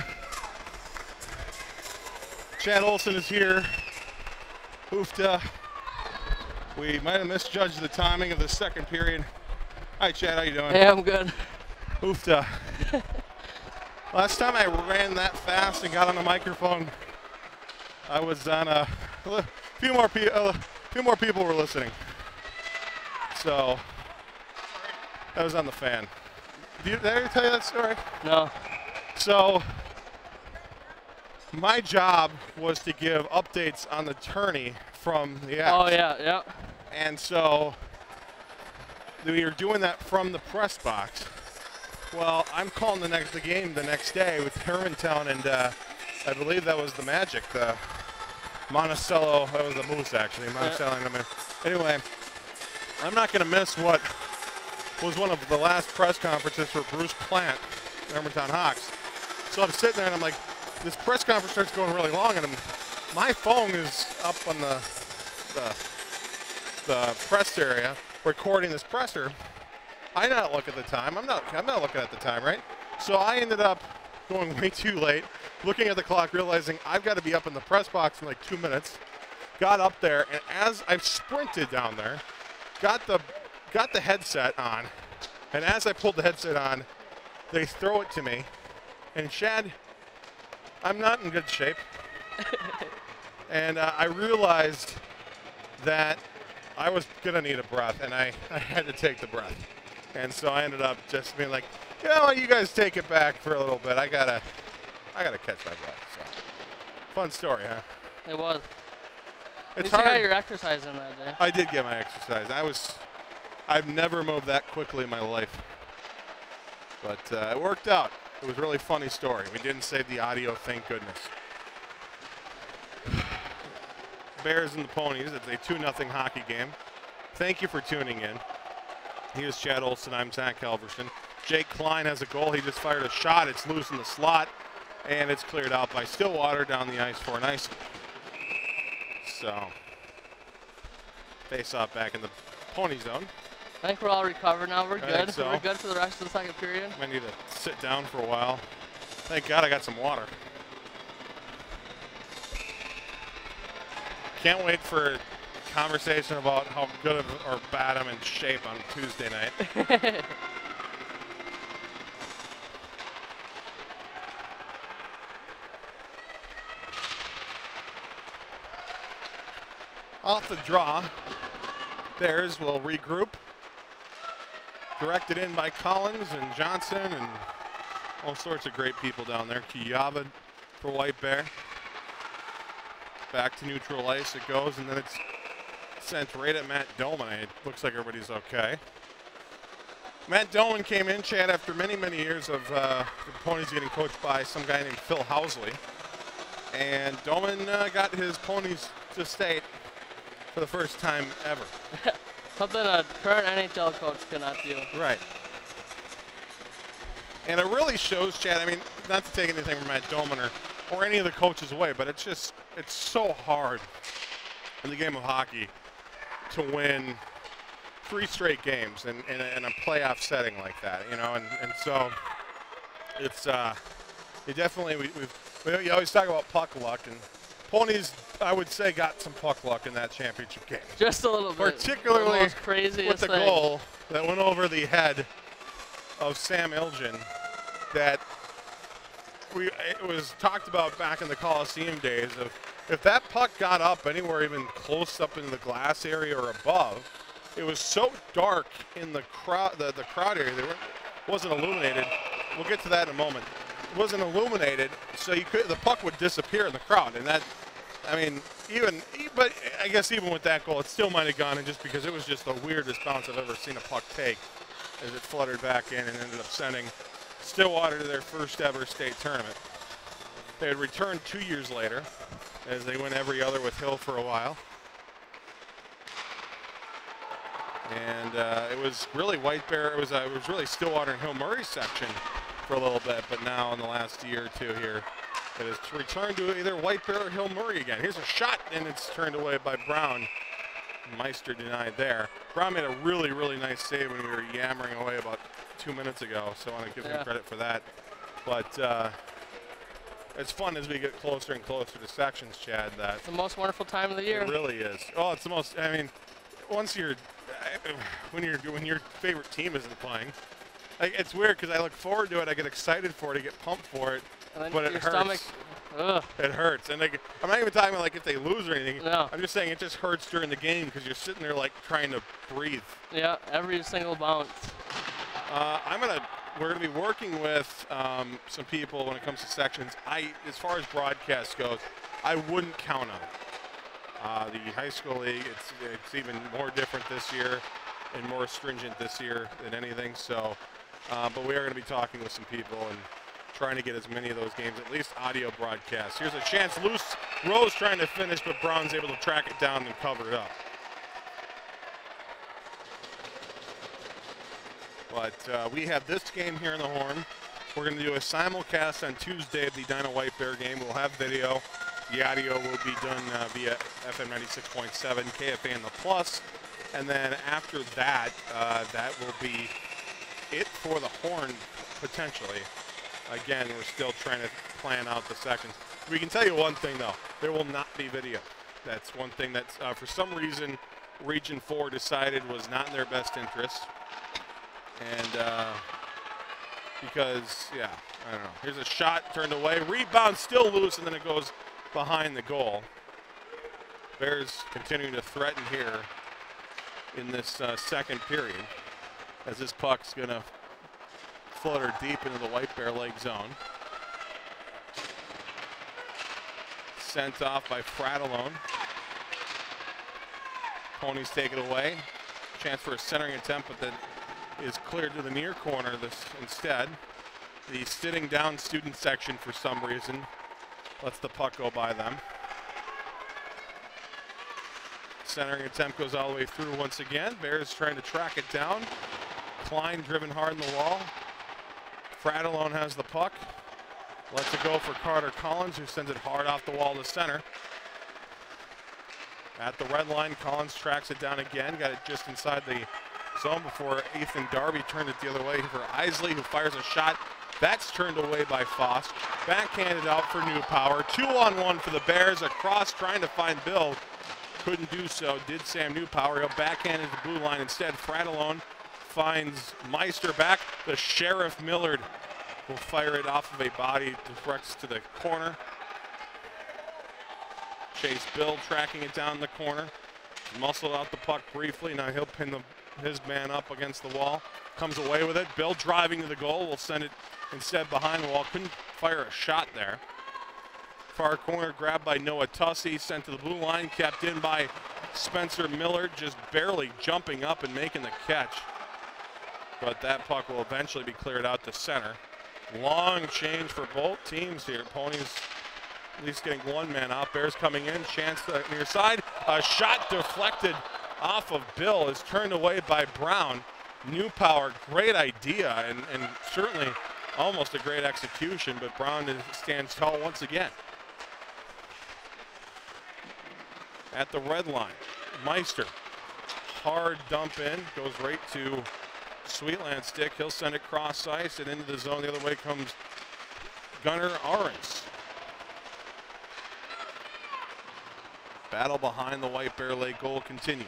Chad Olson is here. Hoofda. We might have misjudged the timing of the second period. Hi, Chad. How you doing? Hey, I'm good. Hoofda. Last time I ran that fast and got on the microphone, I was on a few more people were listening. So that was on the fan. Did I ever tell you that story? No. So my job was to give updates on the tourney from the X. Oh, yeah. And so we were doing that from the press box. Well, I'm calling the game the next day with Hermantown, and I believe that was the Magic, the Monticello. That was the Moose, actually. Monticello. Anyway, I'm not going to miss what was one of the last press conferences for Bruce Plant, Hermantown Hawks. So I'm sitting there, and I'm like, this press conference starts going really long, and my phone is up on the press area recording this presser. I did not look at the time. I'm not looking at the time, right? So I ended up going way too late, looking at the clock, realizing I've got to be up in the press box in like 2 minutes. Got up there, and as I sprinted down there, got the headset on, and as I pulled the headset on, they throw it to me, and Chad, I'm not in good shape. And I realized that I was going to need a breath, and I had to take the breath. And so I ended up just being like, you know what, you guys take it back for a little bit. I gotta catch my breath. So fun story, huh? It was. It's hard. You got hard. your exercise in that day. I did get my exercise. I've never moved that quickly in my life. But it worked out. It was a really funny story. We didn't save the audio, thank goodness. Bears and the Ponies. It's a 2-0 hockey game. Thank you for tuning in. He is Chad Olson. I'm Zach Halverson. Jake Klein has a goal. He just fired a shot. It's loose in the slot, and it's cleared out by Stillwater down the ice for an ice. So, face off back in the Pony zone. I think we're all recovered now. We're I good. think so. We're good for the rest of the second period. I need to sit down for a while. Thank God I got some water. Can't wait for conversation about how good or bad I'm in shape on Tuesday night. Off the draw, Bears will regroup. Directed in by Collins and Johnson and all sorts of great people down there. Kiyava for White Bear. Back to neutral ice it goes, and then it's sent right at Matt Doman. It looks like everybody's okay. Matt Doman came in, Chad, after many, many years of the Ponies getting coached by some guy named Phil Housley. And Doman got his Ponies to state for the first time ever. Something a current NHL coach cannot do. Right. And it really shows, Chad, I mean, not to take anything from Matt Doman or any of the coaches away, but it's so hard in the game of hockey to win 3 straight games in a playoff setting like that, you know, and so it's you definitely we always talk about puck luck, and Ponies, I would say, got some puck luck in that championship game. Just a little bit. Particularly with the thing. goal that went over the head of Sam Ilgen that it was talked about back in the Coliseum days of if that puck got up anywhere even close up in the glass area or above, it was so dark in the crowd area that wasn't illuminated. We'll get to that in a moment. It wasn't illuminated, so the puck would disappear in the crowd, and that, I mean, but I guess even with that goal, it still might have gone in just because it was just the weirdest bounce I've ever seen a puck take as it fluttered back in and ended up sending Stillwater to their first ever state tournament. They had returned 2 years later as they went every other with Hill for a while. And it was really White Bear, it was really Stillwater and Hill Murray section for a little bit, but now in the last year or two here, it has returned to either White Bear or Hill Murray again. Here's a shot, and it's turned away by Brown. Meister denied there. Brown made a really, really nice save when we were yammering away about 2 minutes ago, so I want to give him credit for that. But it's fun as we get closer and closer to sections, Chad. It's the most wonderful time of the year. It really is. Oh, it's the most. I mean, once when your favorite team isn't playing, like, it's weird because I look forward to it. I get excited for it. I get pumped for it. And then but your it hurts. stomach. Ugh. It hurts, and like, I'm not even talking about like if they lose or anything. No. I'm just saying it just hurts during the game because you're sitting there like trying to breathe. Yeah, every single bounce. We're gonna be working with some people when it comes to sections. As far as broadcast goes, I wouldn't count on it. The high school league, it's even more different this year and more stringent this year than anything. So, but we are gonna be talking with some people and trying to get as many of those games, at least audio broadcasts. Here's a chance. Loose Rose trying to finish, but Brown's able to track it down and cover it up. But we have this game here in the Horn. We're going to do a simulcast on Tuesday of the Edina White Bear game. We'll have video. The audio will be done via FM 96.7, KFA and the Plus. And then after that, that will be it for the Horn, potentially. Again, we're still trying to plan out the sections. We can tell you one thing, though. There will not be video. That's one thing that, for some reason, Region 4 decided was not in their best interest. And because, yeah, I don't know. Here's a shot turned away. Rebound still loose, and then it goes behind the goal. Bears continuing to threaten here in this second period as this puck's going to flutter deep into the White Bear leg zone. Sent off by Fratellone. Ponies take it away. Chance for a centering attempt, but then is cleared to the near corner instead. The sitting down student section, for some reason, lets the puck go by them. Centering attempt goes all the way through once again. Bears trying to track it down. Klein driven hard in the wall. Fratellone has the puck. Lets it go for Carter Collins, who sends it hard off the wall to center. At the red line, Collins tracks it down again. Got it just inside the zone before Ethan Darby turned it the other way for Isley, who fires a shot. That's turned away by Foss. Backhanded out for Newpower. 2-on-1 for the Bears. Across trying to find Bill. Couldn't do so. Did Sam Newpower. He'll backhand the blue line instead. Fratellone finds Meister back. The Sheriff Millard will fire it off of a body directs to the corner. Chase Bill tracking it down the corner. Muscled out the puck briefly. Now he'll pin his man up against the wall. Comes away with it. Bill driving to the goal. Will send it instead behind the wall. Couldn't fire a shot there. Far corner grabbed by Noah Tussey. Sent to the blue line. Kept in by Spencer Millard. Just barely jumping up and making the catch. But that puck will eventually be cleared out to center. Long change for both teams here. Ponies at least getting one man out. Bears coming in. Chance near side. A shot deflected off of Bill is turned away by Brown. Newpower, great idea and certainly almost a great execution, but Brown stands tall once again. At the red line, Meister, hard dump in, goes right to Sweetland stick. He'll send it cross ice and into the zone. The other way comes Gunnar Ahrens. Battle behind the White Bear Lake goal continues.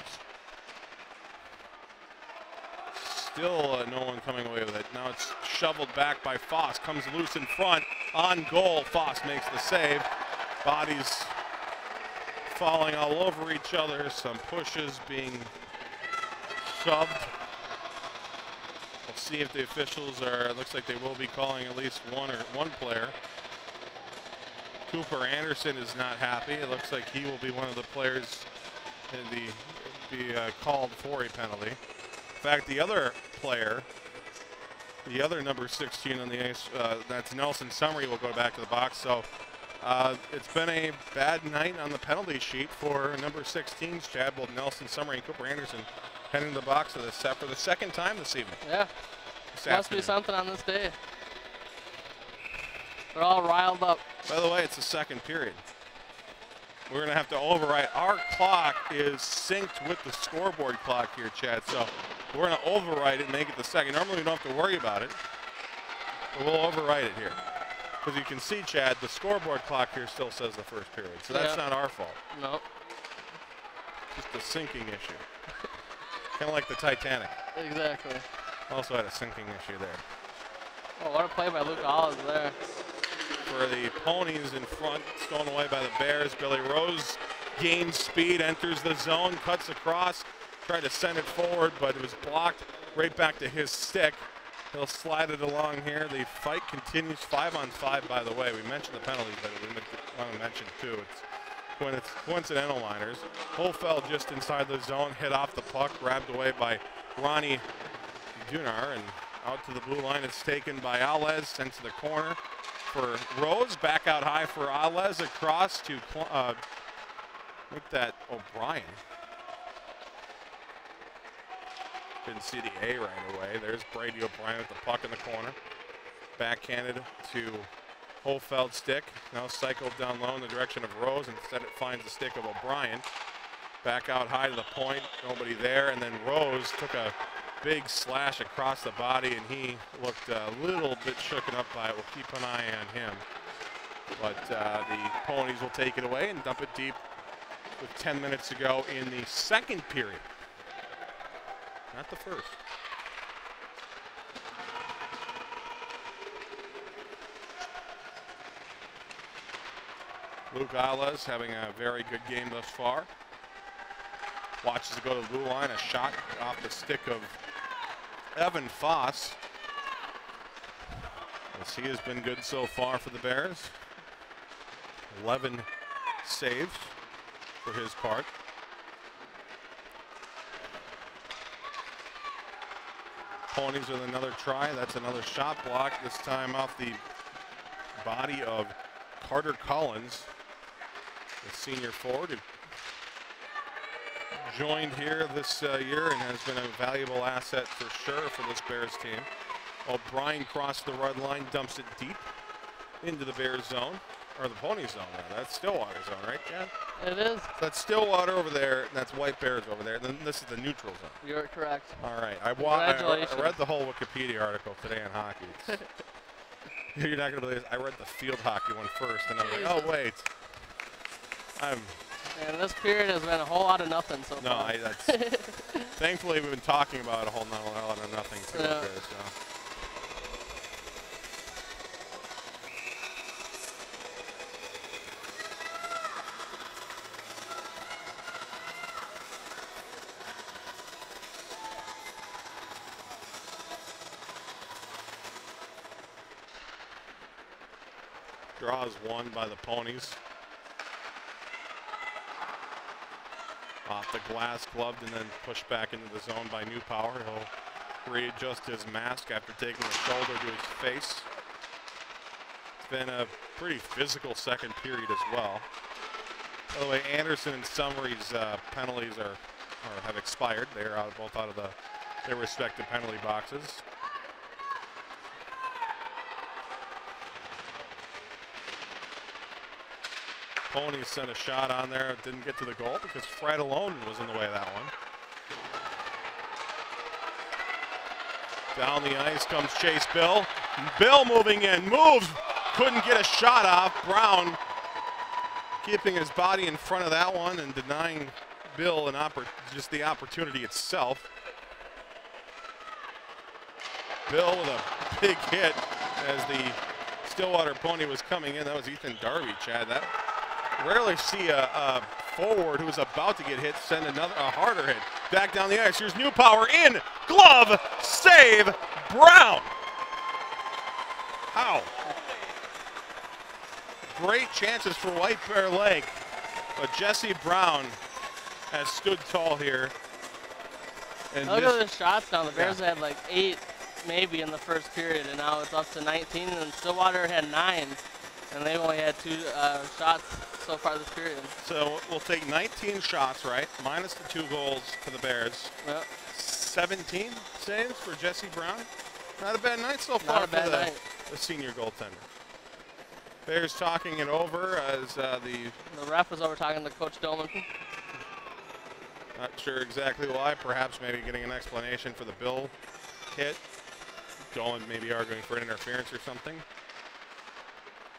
Still no one coming away with it. Now it's shoveled back by Foss. Comes loose in front. On goal, Foss makes the save. Bodies falling all over each other. Some pushes being shoved. We'll see if the officials are, it looks like they will be calling at least one player. Cooper Anderson is not happy. It looks like he will be one of the players in be called for a penalty. In fact, the other player, the other number 16 on the ice, that's Nelson Summery, will go back to the box. So it's been a bad night on the penalty sheet for number 16s, Chad. Both Nelson Summery and Cooper Anderson heading to the box for the second time this evening. Yeah, must be something on this day. They're all riled up. By the way, it's the second period. We're going to have to override. Our clock is synced with the scoreboard clock here, Chad. So We're going to override it and make it the second. Normally we don't have to worry about it, but we'll override it here. Because you can see, Chad, the scoreboard clock here still says the first period, so that's not our fault. No. Just a sinking issue. Kind of like the Titanic. Exactly. Also had a sinking issue there. Oh, what a play by Luke Olives there. For the Ponies in front, stolen away by the Bears. Billy Rose gains speed, enters the zone, cuts across, tried to send it forward, but it was blocked right back to his stick. He'll slide it along here. The fight continues 5-on-5, by the way. We mentioned the penalties, but we want to mention too. It's coincidental liners. Holfeld just inside the zone, hit off the puck, grabbed away by Ronnie Dunar, and out to the blue line. It's taken by Alez, sent to the corner for Rose. Back out high for Alez, across to make that O'Brien. Didn't see the A right away. There's Brady O'Brien with the puck in the corner. Backhanded to Holfeld's stick. Now cycled down low in the direction of Rose. Instead it finds the stick of O'Brien. Back out high to the point. Nobody there. And then Rose took a big slash across the body, and he looked a little bit shooken up by it. We'll keep an eye on him. But the Ponies will take it away and dump it deep with 10 minutes to go in the second period. Not the first. Luke Alez having a very good game thus far. Watches it go to the blue line. A shot off the stick of Evan Foss. As he has been good so far for the Bears. 11 saves for his part. Ponies with another try. That's another shot block, this time off the body of Carter Collins, the senior forward, who joined here this year and has been a valuable asset for sure for this Bears team. O'Brien crossed the red line, dumps it deep into the Bears zone, or the Pony zone. That's Stillwater zone, right, Chad? It is. So that's Stillwater over there, and that's White Bears over there. And then this is the neutral zone. You're correct. All right. I read the whole Wikipedia article today on hockey. You're not going to believe this. I read the field hockey one first, and I was like, oh, wait. And this period has been a whole lot of nothing so far. No, that's thankfully we've been talking about a whole lot of nothing too up there. So. Draw is won by the Ponies. Off the glass, gloved, and then pushed back into the zone by Newpower. He'll readjust his mask after taking a shoulder to his face. It's been a pretty physical second period as well. By the way, Anderson and Summery's penalties have expired. They are both out of their respective penalty boxes. Ponies sent a shot on there. It didn't get to the goal because Fred alone was in the way of that one. Down the ice comes Chase Bill. Bill moving in, moves, couldn't get a shot off. Brown keeping his body in front of that one and denying Bill just the opportunity itself. Bill with a big hit as the Stillwater Pony was coming in. That was Ethan Darby, Chad. That rarely see a forward who was about to get hit send a harder hit. Back down the ice. Here's Newpower in. Glove. Save. Brown. How? Great chances for White Bear Lake. But Jesse Brown has stood tall here. And look at the shots now. The Bears had like 8 maybe in the first period, and now it's up to 19. And Stillwater had 9. And they've only had 2 shots so far this period. So we'll take 19 shots, right? Minus the 2 goals for the Bears. Yep. 17 saves for Jesse Brown. Not a bad night so far for the senior goaltender. Bears talking it over as the ref was over talking to Coach Doman. Not sure exactly why. Perhaps maybe getting an explanation for the Bill hit. Going, maybe arguing for an interference or something.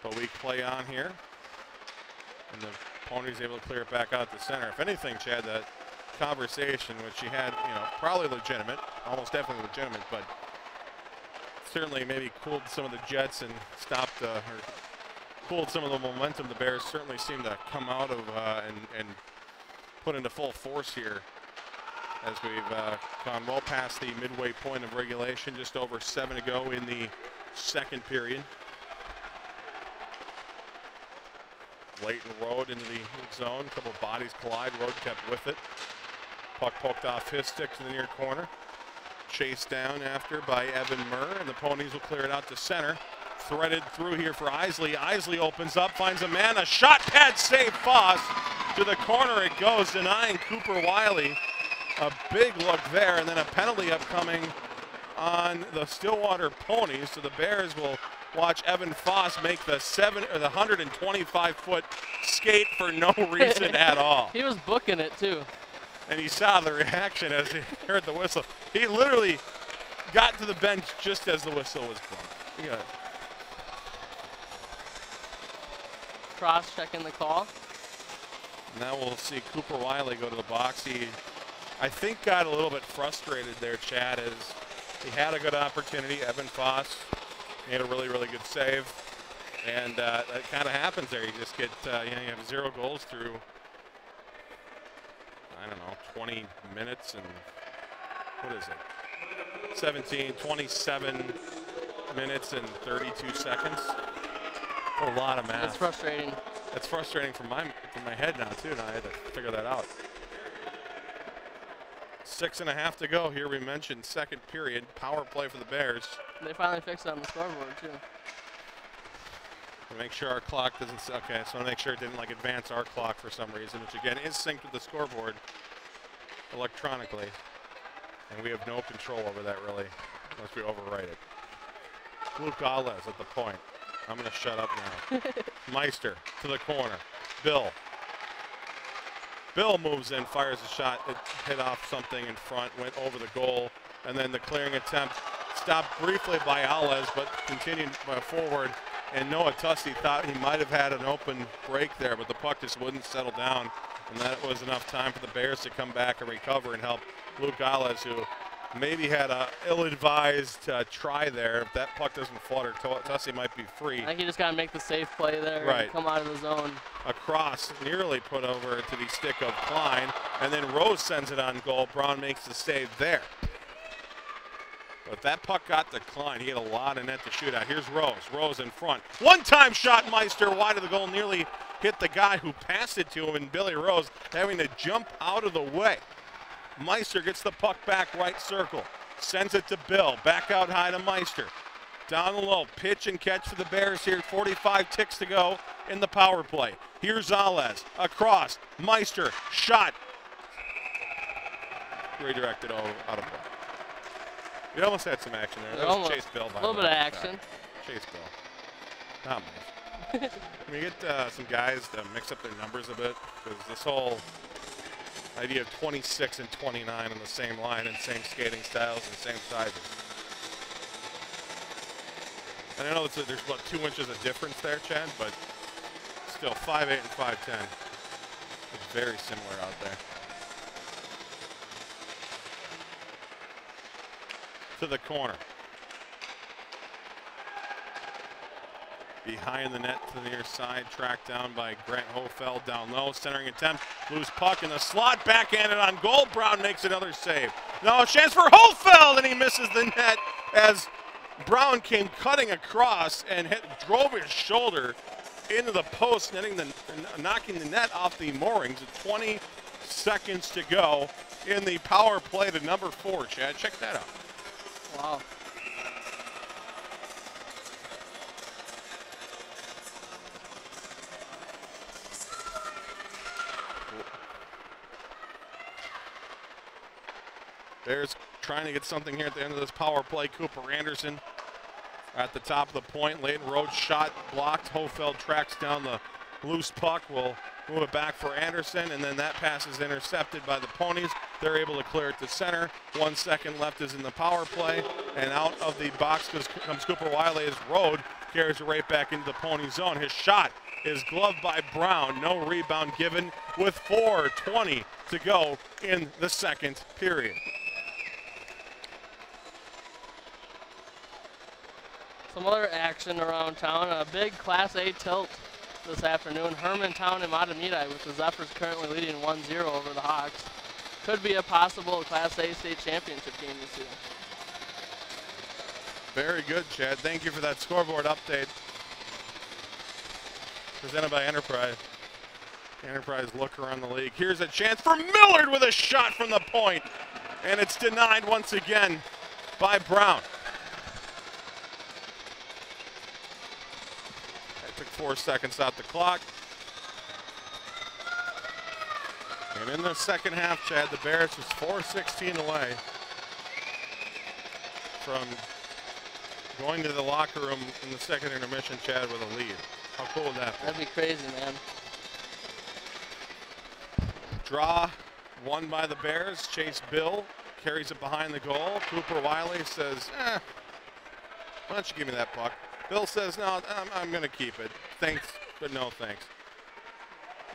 But we play on here. And the Pony's able to clear it back out to center. If anything, Chad, that conversation, which she had, you know, probably legitimate, almost definitely legitimate, but certainly maybe cooled some of the jets and stopped or cooled some of the momentum the Bears certainly seem to come out of and put into full force here as we've gone well past the midway point of regulation, just over 7 to go in the second period. Leighton Road into the zone, a couple of bodies collide, Road kept with it. Puck poked off his stick to the near corner. Chased down after by Evan Murr, and the Ponies will clear it out to center. Threaded through here for Isley. Isley opens up, finds a man, a shot pad save, Foss. To the corner it goes, denying Cooper Wiley. A big look there, and then a penalty upcoming on the Stillwater Ponies. So the Bears will watch Evan Foss make the 125-foot skate for no reason at all. He was booking it too. And he saw the reaction as he heard the whistle. He literally got to the bench just as the whistle was blown. Yeah. Cross checking the call. Now we'll see Cooper Wiley go to the box. He, I think, got a little bit frustrated there, Chad, as he had a good opportunity. Evan Foss made a really, really good save. And that kind of happens there. You just get, you know, you have 0 goals through, I don't know, 20 minutes and, what is it? 27 minutes and 32 seconds. A lot of math. That's frustrating. That's frustrating from my head now, too. Now I had to figure that out. 6.5 to go here. We mentioned second period. Power play for the Bears. They finally fixed it on the scoreboard, too. To make sure our clock doesn't, okay, so to make sure it didn't like advance our clock for some reason, which again is synced with the scoreboard electronically. And we have no control over that really, unless we overwrite it. Luke Gales at the point. I'm gonna shut up now. Meister to the corner. Bill. Bill moves in, fires a shot. It hit off something in front, went over the goal, and then the clearing attempt stopped briefly by Alez, but continued forward. And Noah Tussey thought he might have had an open break there, but the puck just wouldn't settle down. And that was enough time for the Bears to come back and recover and help Luke Gales, who maybe had a ill-advised try there. If that puck doesn't flutter, Tussey might be free. I think you just got to make the safe play there right. And come out of the zone. A cross nearly put over to the stick of Klein, and then Rose sends it on goal. Brown makes the save there. But that puck got to Klein. He had a lot of net to shoot at. Here's Rose. Rose in front. One-time shot, Meister wide of the goal. Nearly hit the guy who passed it to him, and Billy Rose having to jump out of the way. Meister gets the puck back right circle. Sends it to Bill. Back out high to Meister. Down the low. Pitch and catch for the Bears here. 45 ticks to go in the power play. Here's Zalez. Across. Meister. Shot. Redirected out of play. We almost had some action there. That was Chase Bill. A little bit of action. Chase Bill. Not much. Can we get some guys to mix up their numbers a bit? Because this whole idea of 26 and 29 on the same line and same skating styles and same sizes. And I know there's about 2 inches of difference there, Chad, but still 5'8" and 5'10". It's very similar out there. To the corner. Behind the net to the near side, tracked down by Grant Hofeld down low. Centering attempt, loose puck in the slot, backhanded on goal. Brown makes another save. Now a chance for Hofeld, and he misses the net as Brown came cutting across and drove his shoulder into the post, knocking the net off the moorings. At 20 seconds to go in the power play to number 4. Chad, check that out. Wow. Bears trying to get something here at the end of this power play. Cooper Anderson at the top of the point. Leighton Road shot blocked. Hofeld tracks down the loose puck. Will Move it back for Anderson, and then that pass is intercepted by the Ponies. They're able to clear it to center. 1 second left is in the power play, and out of the box comes Cooper Wiley as Rode carries it right back into the Pony zone. His shot is gloved by Brown. No rebound given with 4:20 to go in the second period. Some other action around town. A big Class A tilt this afternoon. Hermantown and Matamidi, with the Zephyrs currently leading 1-0 over the Hawks. Could be a possible Class A state championship game this year. Very good, Chad. Thank you for that scoreboard update. Presented by Enterprise. Enterprise look around the league. Here's a chance for Millard with a shot from the point. And it's denied once again by Brown. That took 4 seconds out the clock. And in the second half, Chad, the Bears was 4:16 away from going to the locker room in the second intermission, Chad, with a lead. How cool would that be? That'd be crazy, man. Draw won by the Bears. Chase Bill carries it behind the goal. Cooper Wiley says, why don't you give me that puck? Bill says, no, I'm going to keep it. Thanks, but no thanks.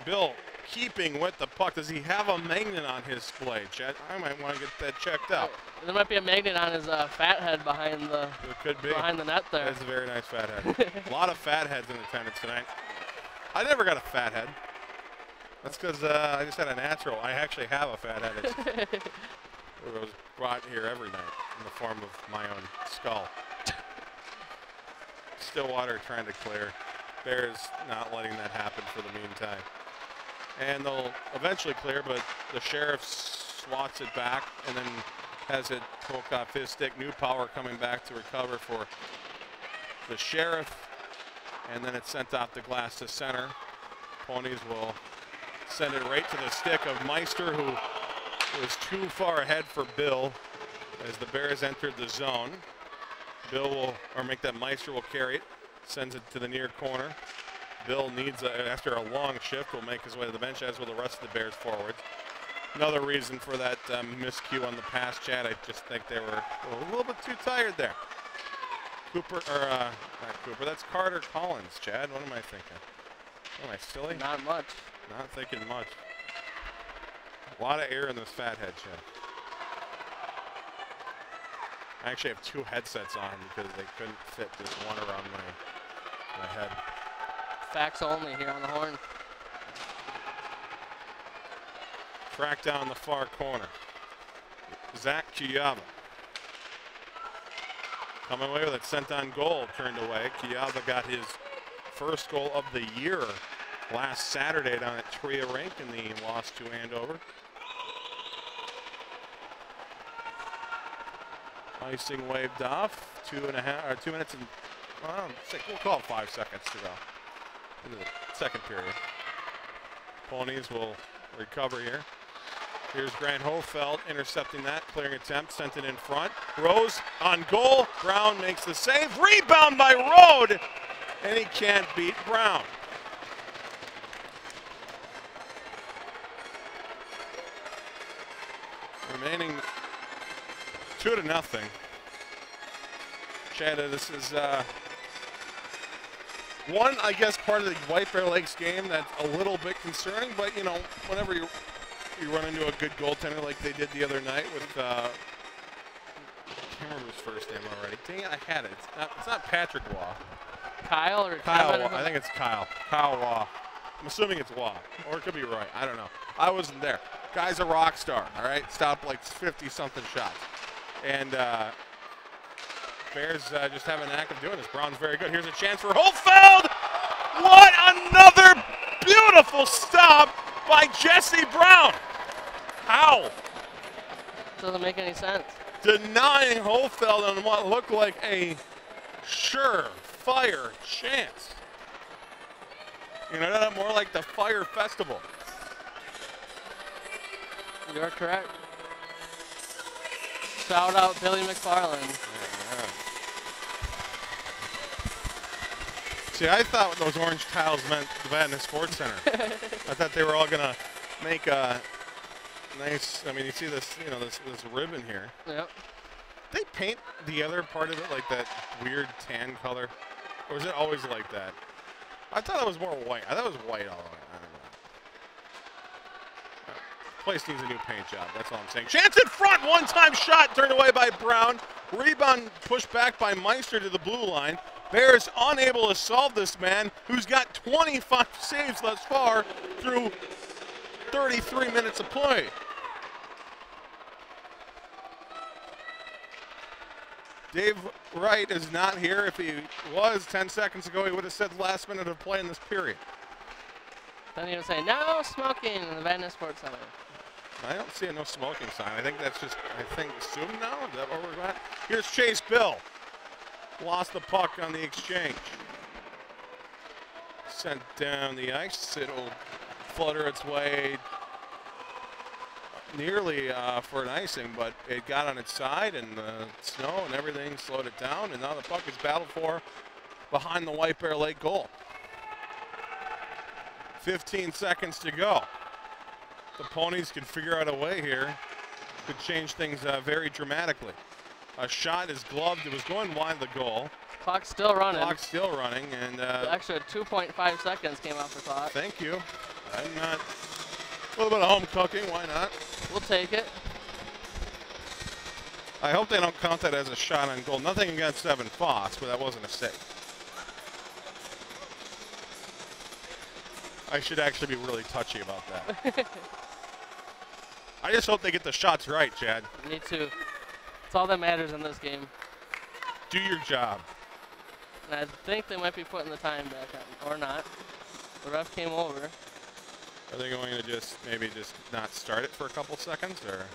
Bill keeping with the puck. Does he have a magnet on his blade, Chad? I might want to get that checked out. There might be a magnet on his fat head behind the net there. That's a very nice fat head. A lot of fat heads in attendance tonight. I never got a fat head. That's because I just had a natural. I actually have a fat head. It was brought here every night in the form of my own skull. Stillwater trying to clear. Bears not letting that happen for the meantime. And they'll eventually clear, but the Sheriff swats it back and then has it poke off his stick. New Power coming back to recover for the Sheriff. And then it's sent off the glass to center. Ponies will send it right to the stick of Meister, who was too far ahead for Bill as the Bears entered the zone. Bill will, or make that Meister will carry it, sends it to the near corner. Bill needs, after a long shift, will make his way to the bench, as will the rest of the Bears forwards. Another reason for that miscue on the pass, Chad, I just think they were a little bit too tired there. Cooper, or not Cooper, that's Carter Collins, Chad. What am I thinking? Am I silly? Not much. Not thinking much. A lot of air in this fat head, Chad. I actually have 2 headsets on because they couldn't fit just one around my head. Facts only here on the horn. Track down the far corner. Zach Chiava. Coming away with it, sent on goal, turned away. Chiava got his first goal of the year last Saturday down at Tria Rink in the loss to Andover. Icing waved off. 2 minutes and we'll call it 5 seconds to go into the second period. Ponies will recover here. Here's Grant Hofeld intercepting that, clearing attempt, sent it in front. Rose on goal. Brown makes the save. Rebound by Rode, and he can't beat Brown. Remaining 2-0. Chad, this is one, I guess, part of the White Bear Lakes game that's a little bit concerning, but, you know, whenever you run into a good goaltender like they did the other night with, I can't remember his first name already. Dang it, I had it. It's not Patrick Waugh. Kyle or Kyle Kevin? Waugh. I think it's Kyle. Kyle Waugh. I'm assuming it's Waugh, or it could be Roy. I don't know. I wasn't there. Guy's a rock star, all right? Stopped like 50-something shots. And Bears just have a knack of doing this. Brown's very good. Here's a chance for Holfeld. What another beautiful stop by Jesse Brown. How? Doesn't make any sense. Denying Holfeld on what looked like a surefire chance. You know, more like the Fire Festival. You're correct. Shout out Billy McFarland. See, I thought those orange tiles meant the Vadnais Sports Center. I thought they were all going to make a nice, I mean, you see this, you know, this ribbon here. Yep. They paint the other part of it like that weird tan color? Or is it always like that? I thought it was more white. I thought it was white all the way. I don't know. Place needs a new paint job. That's all I'm saying. Chance in front. One-time shot turned away by Brown. Rebound pushed back by Meister to the blue line. Bears unable to solve this man who's got 25 saves thus far through 33 minutes of play. Dave Wright is not here. If he was 10 seconds ago, he would have said last minute of play in this period. Then he would say, no smoking in the Vadnais Sports Center. I don't see a no smoking sign. I think that's just, assumed now. Is that where we're at? Here's Chase Bill. Lost the puck on the exchange. Sent down the ice. It'll flutter its way nearly for an icing, but it got on its side, and the snow and everything slowed it down, and now the puck is battled for behind the White Bear Lake goal. 15 seconds to go. The Ponies can figure out a way here. Could change things very dramatically. A shot is gloved. It was going wide of the goal. Clock's still running. Clock's still running, and The extra 2.5 seconds came off the clock. thank you. I'm not. A little bit of home cooking. Why not? We'll take it. I hope they don't count that as a shot on goal. Nothing against Evan Foss, but that wasn't a save. I should actually be really touchy about that. I just hope they get the shots right, Chad. Me too. It's all that matters in this game. Do your job. And I think they might be putting the time back on, or not. The ref came over. Are they going to just maybe just not start it for a couple seconds, or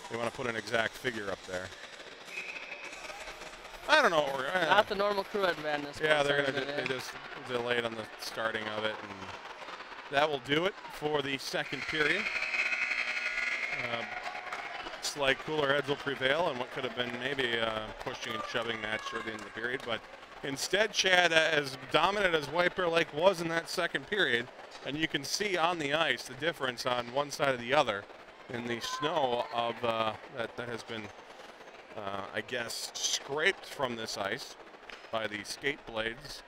they want to put an exact figure up there? I don't know. Not the normal crew at Vadnais. Yeah, they're gonna they just delayed on the starting of it, and that will do it for the second period. Looks like cooler heads will prevail, and what could have been maybe a pushing and shoving match early in the period, but instead, Chad, as dominant as White Bear Lake was in that second period, and you can see on the ice the difference on one side or the other in the snow of that has been, I guess, scraped from this ice by the skate blades.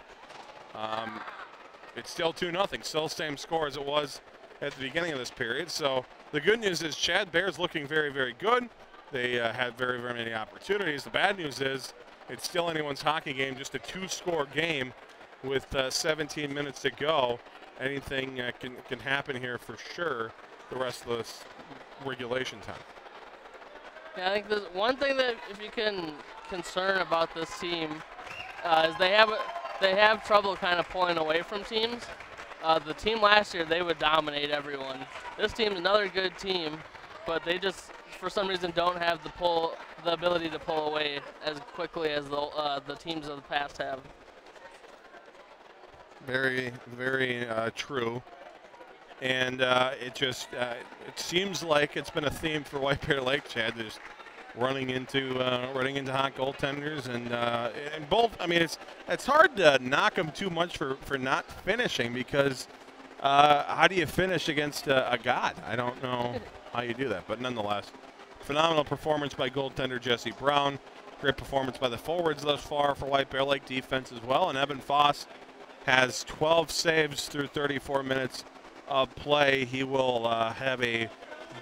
It's still 2-0, still same score as it was at the beginning of this period. So the good news is Chad Bears looking very, very good. They had very, very many opportunities. The bad news is it's still anyone's hockey game, just a 2-score game with 17 minutes to go. Anything can happen here for sure the rest of this regulation time. Yeah, I think there's one thing that if you can concern about this team is they have trouble kind of pulling away from teams. The team last year, they would dominate everyone. This team's another good team, but they just, for some reason, don't have the ability to pull away as quickly as the teams of the past have. Very, very true. And it just it seems like it's been a theme for White Bear Lake, Chad, just running into hot goaltenders, and both. I mean, it's hard to knock them too much for not finishing, because how do you finish against a god? I don't know how you do that, but nonetheless, phenomenal performance by goaltender Jesse Brown. Great performance by the forwards thus far for White Bear Lake defense as well, and Evan Foss has 12 saves through 34 minutes of play. He will have a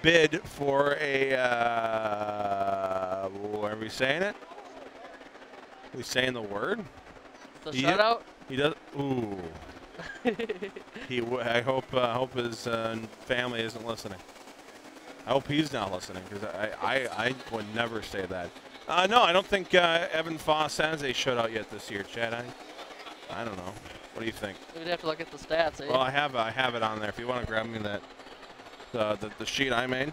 bid for a, are we saying it? Are we saying the word? The shutout? He does, ooh. I hope his family isn't listening. I hope he's not listening, because I would never say that. No, I don't think Evan Foss has a shutout yet this year, Chad. I don't know. What do you think? We'd have to look at the stats, eh? Well, I have it on there. If you want to grab me that the sheet I made.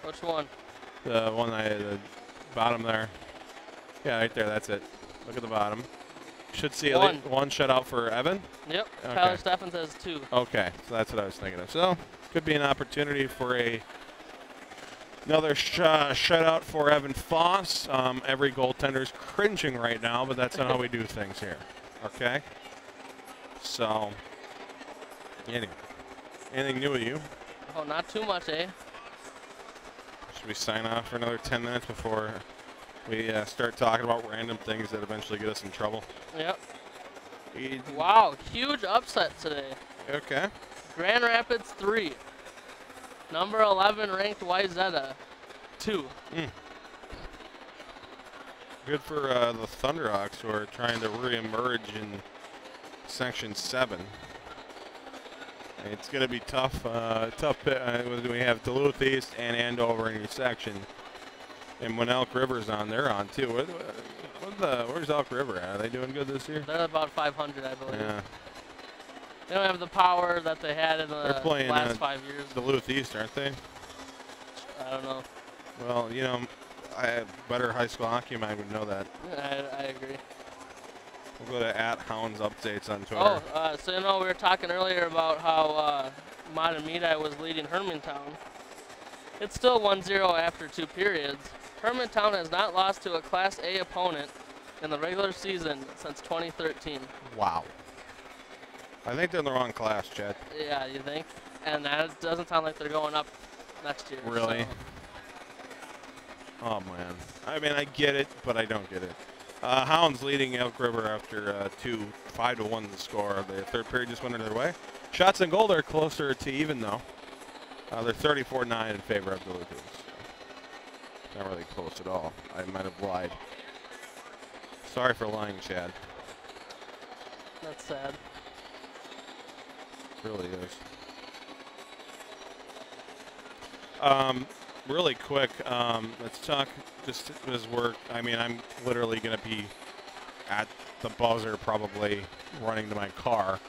Which one? The one the bottom there. Yeah, right there. That's it. Look at the bottom. Should see at least one shutout for Evan. Yep. Okay. Tyler Steffens has 2. Okay, so that's what I was thinking of. So could be an opportunity for a Another shutout for Evan Foss. Every goaltender's cringing right now, but that's not how we do things here. Okay? So, anyway. Anything new with you? Oh, not too much, eh? Should we sign off for another 10 minutes before we start talking about random things that eventually get us in trouble? Yep. Wow, huge upset today. Okay. Grand Rapids 3. Number 11 ranked Wyzetta 2. Good for the Thunderhawks, who are trying to reemerge in Section 7. It's going to be tough. We have Duluth East and Andover in your section. And when Elk River's on, they're on too. Where's Elk River at? Are they doing good this year? They're about 500, I believe. Yeah. They don't have the power that they had in the last 5 years. Duluth East, aren't they? I don't know. Well, you know, a better high school hockey mind would know that. I agree. We'll go to @Hounds Updates on Twitter. Oh, so you know, we were talking earlier about how Matamidi was leading Hermantown. It's still 1-0 after 2 periods. Hermantown has not lost to a Class A opponent in the regular season since 2013. Wow. I think they're in the wrong class, Chad. Yeah, you think? And that doesn't sound like they're going up next year. Really? So. Oh, man. I mean, I get it, but I don't get it. Hounds leading Elk River after 5-1 the score. The third period just went their way. Shots and goal, they're closer to even, though. They're 34-9 in favor of Duluth East. Not really close at all. I might have lied. Sorry for lying, Chad. That's sad. Really is. Really quick, let's talk just as work. I mean, I'm literally going to be at the buzzer probably running to my car.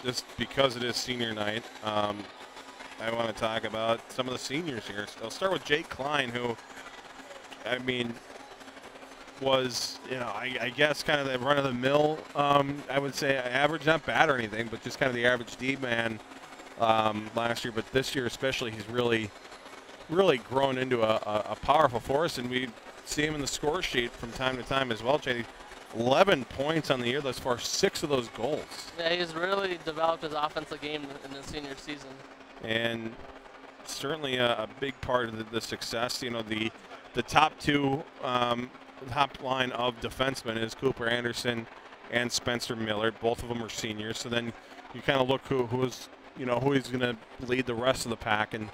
Just because it is senior night, I want to talk about some of the seniors here. So I'll start with Jake Klein, who, I mean, was, you know, I guess kind of the run-of-the-mill, I would say average, not bad or anything, but just kind of the average D-man last year. But this year especially, he's really grown into a powerful force, and we see him in the score sheet from time to time as well, JD. 11 points on the year thus far, 6 of those goals. Yeah, he's really developed his offensive game in his senior season. And certainly a big part of the success. You know, the top two top line of defensemen is Cooper Anderson and Spencer Miller. Both of them are seniors. So then you kind of look who he's going to lead the rest of the pack, and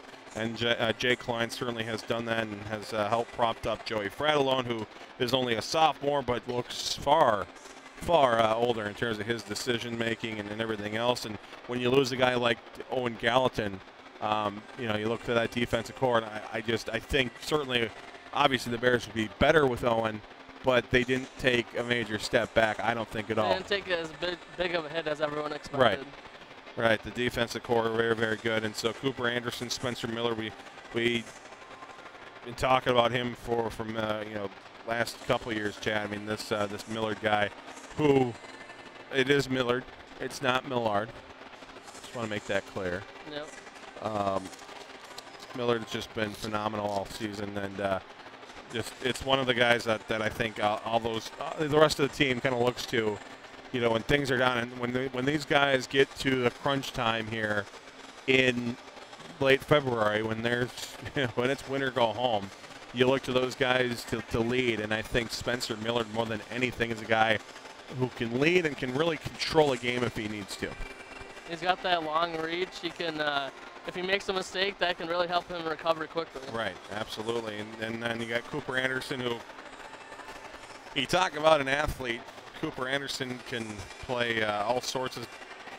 Jay Klein certainly has done that and has helped propped up Joey Fratellone, who is only a sophomore but looks far older in terms of his decision making and everything else. And when you lose a guy like Owen Gallatin, you know, you look to that defensive core, and I think certainly, obviously the Bears would be better with Owen, but they didn't take a major step back, I don't think at all. They didn't take as big of a hit as everyone expected. Right, the defensive core are very, very good. And so Cooper Anderson, Spencer Miller, we've been talking about him from you know, last couple of years, Chad. I mean, this Millard guy, who it is Millard, it's not Millard. Just want to make that clear. Yep. Millard has just been phenomenal all season, and it's one of the guys that I think all those the rest of the team kind of looks to. You know, when things are down, and when these guys get to the crunch time here in late February, when it's winter go home, you look to those guys to lead. And I think Spencer Millard, more than anything, is a guy who can lead and can really control a game if he needs to. He's got that long reach. He can, if he makes a mistake, that can really help him recover quickly. Right, absolutely. And then you got Cooper Anderson, who you talk about an athlete. Cooper Anderson can play all sorts of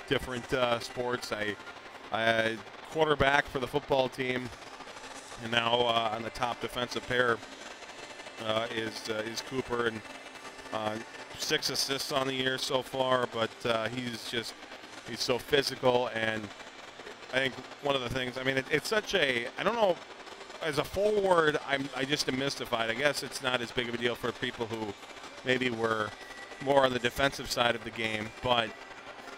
different sports. I quarterback for the football team, and now on the top defensive pair is Cooper, and 6 assists on the year so far. But he's so physical, and I think one of the things. I mean, it's such a, I don't know. As a forward, I just am mystified. I guess it's not as big of a deal for people who maybe were more on the defensive side of the game, but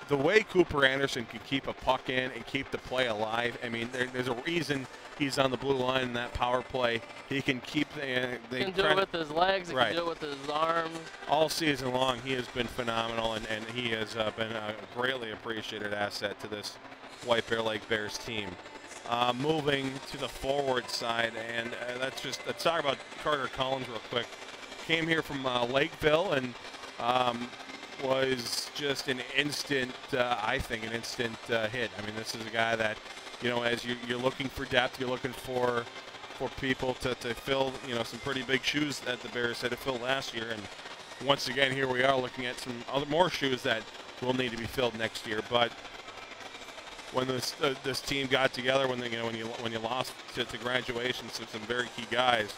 the way Cooper Anderson can keep a puck in and keep the play alive, I mean, there's a reason he's on the blue line in that power play. He can keep the. He can do it with his legs. He right. can do it with his arms. All season long, he has been phenomenal, and he has been a greatly appreciated asset to this White Bear Lake Bears team. Moving to the forward side, and let's talk about Carter Collins real quick. Came here from Lakeville and was just an instant, I think, an instant hit. I mean, this is a guy that, you know, as you're looking for depth, you're looking for people to fill, you know, some pretty big shoes that the Bears had to fill last year. And once again, here we are looking at some more shoes that will need to be filled next year. But when this team got together, when you lost to graduation, some very key guys,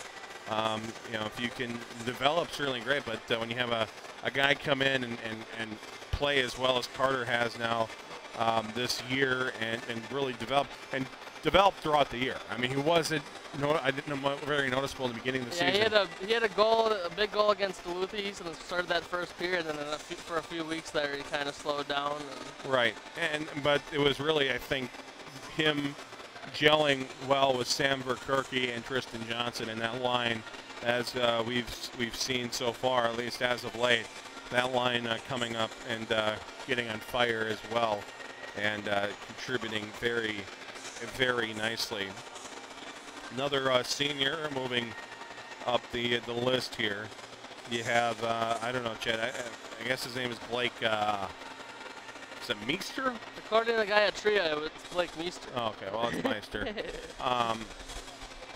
you know, if you can develop, certainly great. But when you have a guy come in and play as well as Carter has now this year, and really develop throughout the year. I mean, he wasn't very noticeable in the beginning of the season. He had a big goal against Duluth East and started that first period, and then for a few weeks there he kind of slowed down. Right, but it was really, I think, him gelling well with Sam Verkerke and Tristan Johnson in that line, as we've seen so far, at least as of late. That line coming up and getting on fire as well, and contributing very, very nicely. Another senior moving up the list here. You have I don't know, Chad. I guess his name is Blake. Is it Meester? According to the guy at Tria, it's Blake Meester. Oh, okay, well, it's Meister.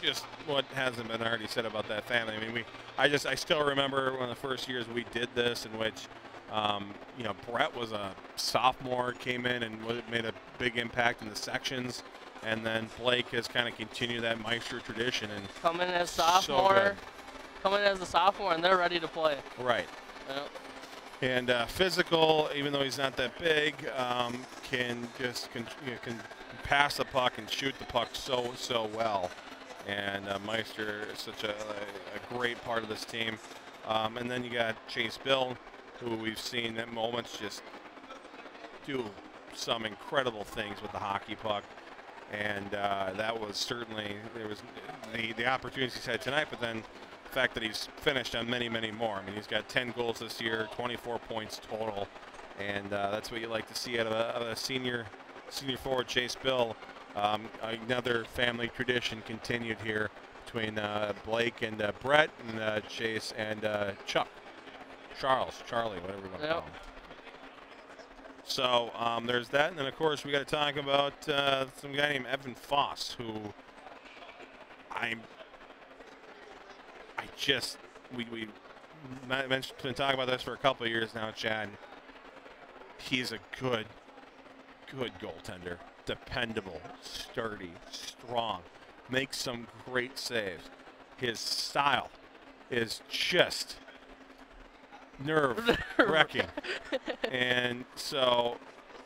Just what hasn't been already said about that family. I mean, I still remember one of the first years we did this, in which you know, Brett was a sophomore, came in and made a big impact in the sections, and then Blake has kind of continued that Meister tradition and coming as sophomore, a sophomore, and they're ready to play. Right. Yep. And physical, even though he's not that big, can pass the puck and shoot the puck so well. And Meister is such a great part of this team. And then you got Chase Bill, who we've seen at moments just do some incredible things with the hockey puck. And that was certainly, there was the opportunities he's had tonight, but then the fact that he's finished on many, many more. I mean, he's got 10 goals this year, 24 points total. And that's what you like to see out of a senior forward, Chase Bill. Another family tradition continued here between Blake and Brett and Chase and Charlie, whatever you want to call him. So there's that, and then of course we got to talk about some guy named Evan Foss, who we been talking about this for a couple of years now, Chad. He's a good goaltender. Dependable, sturdy, strong, makes some great saves. His style is just nerve-wracking. And so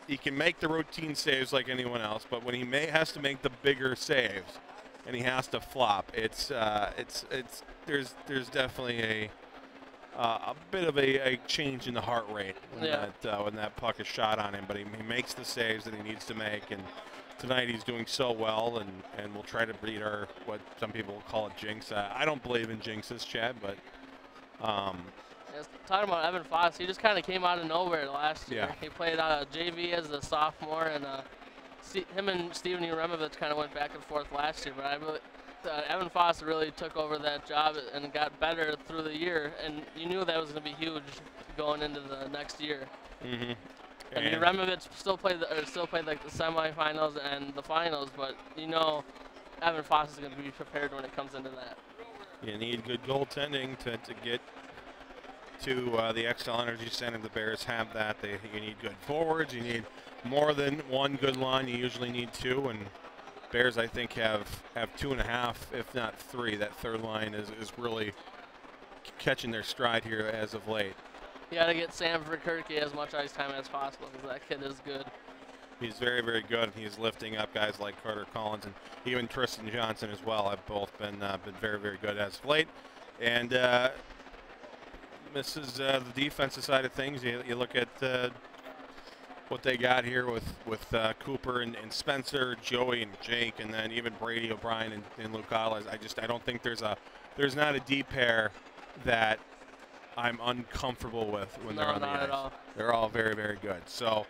he can make the routine saves like anyone else, but when he has to make the bigger saves and he has to flop, there's definitely a bit of a change in the heart rate when that puck is shot on him, but he makes the saves that he needs to make, and tonight he's doing so well, and we'll try to beat our, what some people call a jinx. I don't believe in jinxes, Chad, but talking about Evan Foss, he just kind of came out of nowhere last year. Yeah. He played JV as a sophomore, and him and Steven Uremovich kind of went back and forth last year, but Evan Foss really took over that job and got better through the year, and you knew that was going to be huge going into the next year. Mm-hmm. And Uremovich still played like the semifinals and the finals, but you know Evan Foss is going to be prepared when it comes into that. You need good goaltending to get to the XL Energy Center. The Bears have that. You need good forwards. You need more than one good line. You usually need two, and Bears, I think, have 2.5, if not 3. That third line is really catching their stride here as of late. You got to get Sam Verkerke as much ice time as possible, because that kid is good. He's very, very good. He's lifting up guys like Carter Collins and even Tristan Johnson as well. Have both been very, very good as of late. And this is the defensive side of things. You look at what they got here with Cooper and Spencer, Joey and Jake, and then even Brady O'Brien and Luke Otto. I don't think there's not a D pair that I'm uncomfortable with when they're on the ice. At all. They're all very, very good. So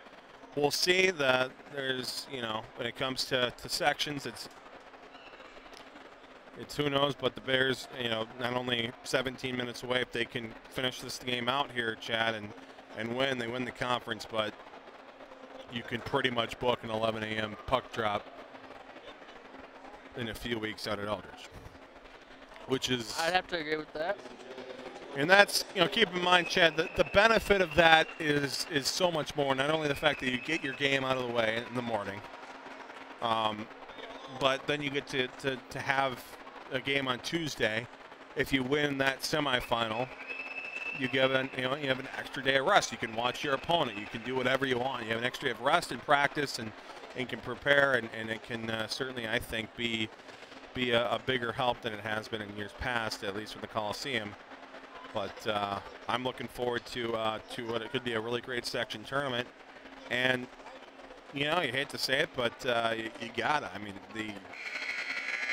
we'll see that there's, when it comes to sections, it's who knows, but the Bears, not only 17 minutes away, if they can finish this game out here, Chad, and win, they win the conference, but you can pretty much book an 11 a.m. puck drop in a few weeks out at Eldridge, which is... I'd have to agree with that. And that's, keep in mind, Chad, the benefit of that is so much more. Not only the fact that you get your game out of the way in the morning, but then you get to have a game on Tuesday. If you win that semifinal, you have an extra day of rest. You can watch your opponent. You can do whatever you want. You have an extra day of rest and practice, and can prepare, and it can certainly, I think, be a bigger help than it has been in years past, at least with the Coliseum. But I'm looking forward to what it could be a really great section tournament. And, you hate to say it, but you gotta. I mean,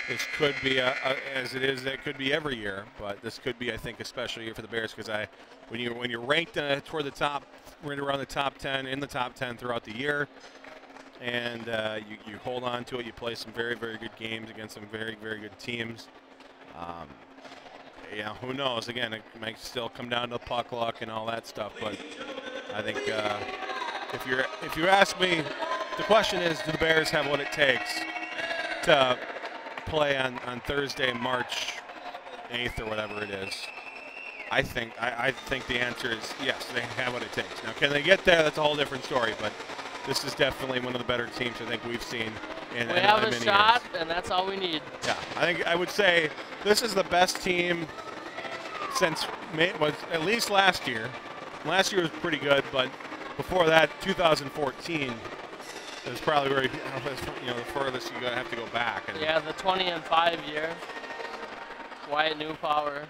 this could be as it is. It could be every year, but this could be, I think, a special year for the Bears because when you're ranked toward the top, right around the top 10, in the top 10 throughout the year, and you hold on to it. You play some very, very good games against some very, very good teams. Yeah, who knows? Again, it might still come down to puck luck and all that stuff. But I think if you ask me, the question is, do the Bears have what it takes to play on Thursday, March 8th or whatever it is? I think the answer is yes, they have what it takes. Now, can they get there? That's a whole different story. But this is definitely one of the better teams I think we've seen in we have many a shot, years. and that's all we need. Yeah, I would say this is the best team since was at least last year. Last year was pretty good, but before that, 2014 is probably where the furthest you have to go back. And yeah, the 20-5 year. Wyatt Newpower.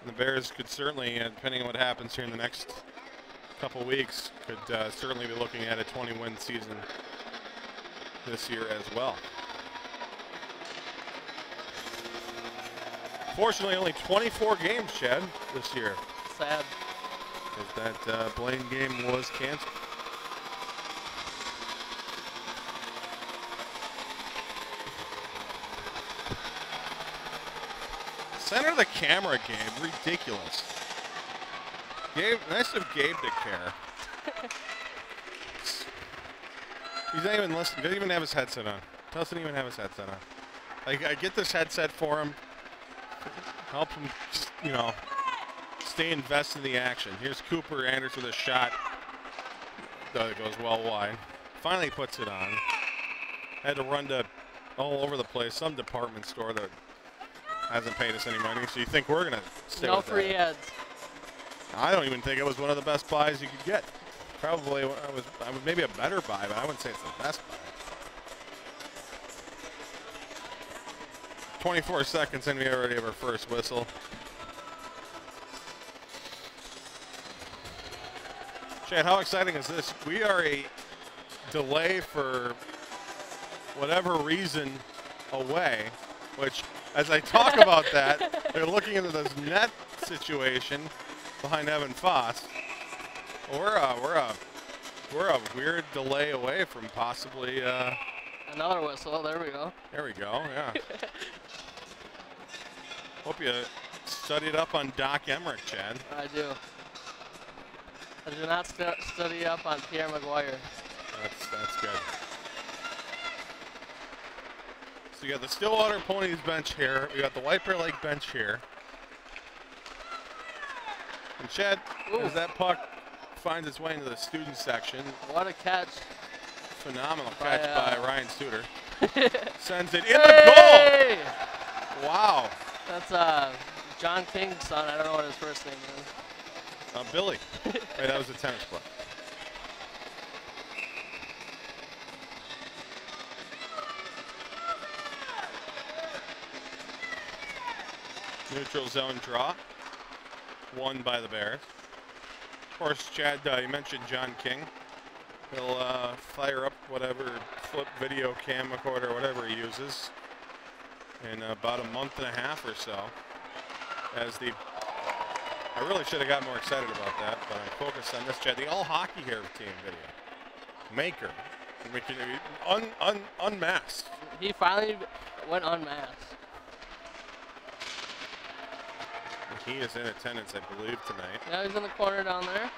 the Bears could certainly, depending on what happens here in the next couple weeks, could certainly be looking at a 20-win season this year as well. Fortunately, only 24 games, Chad, this year. Sad. Because that Blaine game was canceled. Center the camera, Gabe. Ridiculous. Gabe, nice of Gabe to care. He's not even listening. Doesn't even have his headset on. Doesn't even have his headset on. I get this headset for him. Help him, stay invested in the action. Here's Cooper Anders with a shot. That goes well wide. Finally puts it on. Had to run to all over the place. Some department store that hasn't paid us any money. So you think we're going to stay with that? No free ads. I don't even think it was one of the best buys you could get. Probably I was maybe a better buy, but I wouldn't say it's the best buy. 24 seconds and we already have our first whistle. Chad, how exciting is this? We are a delay for whatever reason away, which as I talk about that, they're looking into this net situation behind Evan Foss. We're a weird delay away from possibly another whistle. There we go. There we go. Yeah. Hope you studied up on Doc Emmerich, Chad. I do. I do not study up on Pierre Maguire. That's good. So you got the Stillwater Ponies bench here. We got the White Bear Lake bench here. And Chad, as that puck finds its way into the student section. What a catch. Phenomenal catch by Ryan Suter. Sends it in the goal. Wow. That's John King's son. I don't know what his first name is. Billy. Wait, that was a tennis player. Neutral zone draw. Won by the Bears. Of course, Chad, you mentioned John King. He'll fire up whatever flip video camcorder or whatever he uses in about a month and a half or so. I really should have got more excited about that, but I'm focused on this chat. The All Hockey Hair Team video. Maker. We can unmasked. He finally went unmasked. He is in attendance, I believe, tonight. Yeah, he's in the corner down there.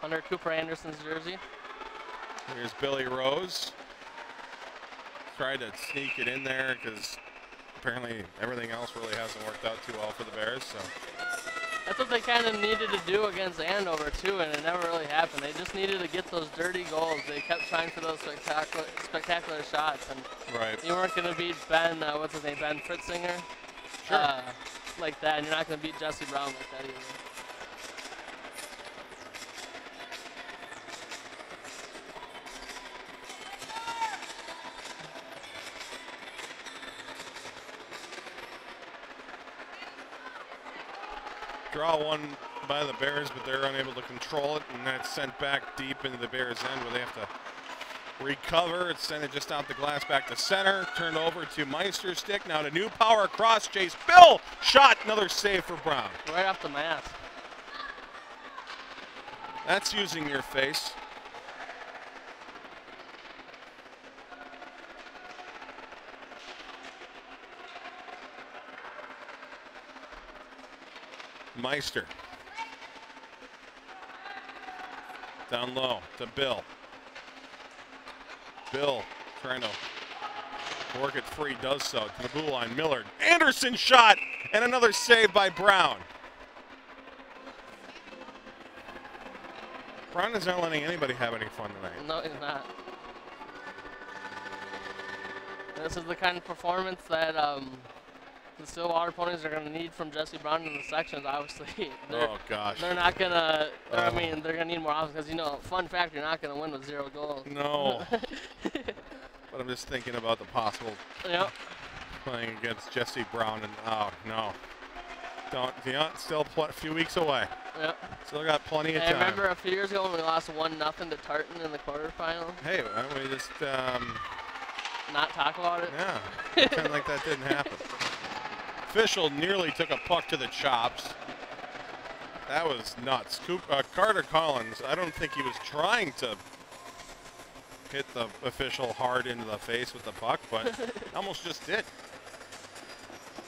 Under Cooper Anderson's jersey. Here's Billy Rose. Tried to sneak it in there because apparently everything else really hasn't worked out too well for the Bears. So That's what they kind of needed to do against Andover too, and it never really happened. They just needed to get those dirty goals. They kept trying for those spectacular shots, and right. you weren't going to beat Ben, what's his name, Ben Fritzinger, Sure. like that, and you're not going to beat Jesse Brown like that either. Draw one by the Bears, but they're unable to control it, and that's sent back deep into the Bears' end where they have to recover. It's sent it just out the glass back to center. Turned over to Meister's stick. Now to new power cross chase. Bill shot. Another save for Brown. Right off the mask. That's using your face. Meister. Down low to Bill. Bill trying to work it free, does so to the blue line. Millard. Anderson shot, and another save by Brown. Brown is not letting anybody have any fun tonight. No, he's not. This is the kind of performance that the Stillwater ponies are going to need from Jesse Brown in the sections, obviously. Oh, gosh. They're not going to, I mean, they're going to need more offense because, you know, fun fact, you're not going to win with 0 goals. No. But I'm just thinking about the possible playing against Jesse Brown, and oh, no. Still a few weeks away. Yep. Still got plenty of time. I remember a few years ago when we lost 1-0 to Tartan in the quarterfinal. Hey, why don't we just not talk about it? Yeah, pretend like that didn't happen. Official nearly took a puck to the chops. That was nuts. Carter Collins, I don't think he was trying to hit the official hard into the face with the puck, but almost just did.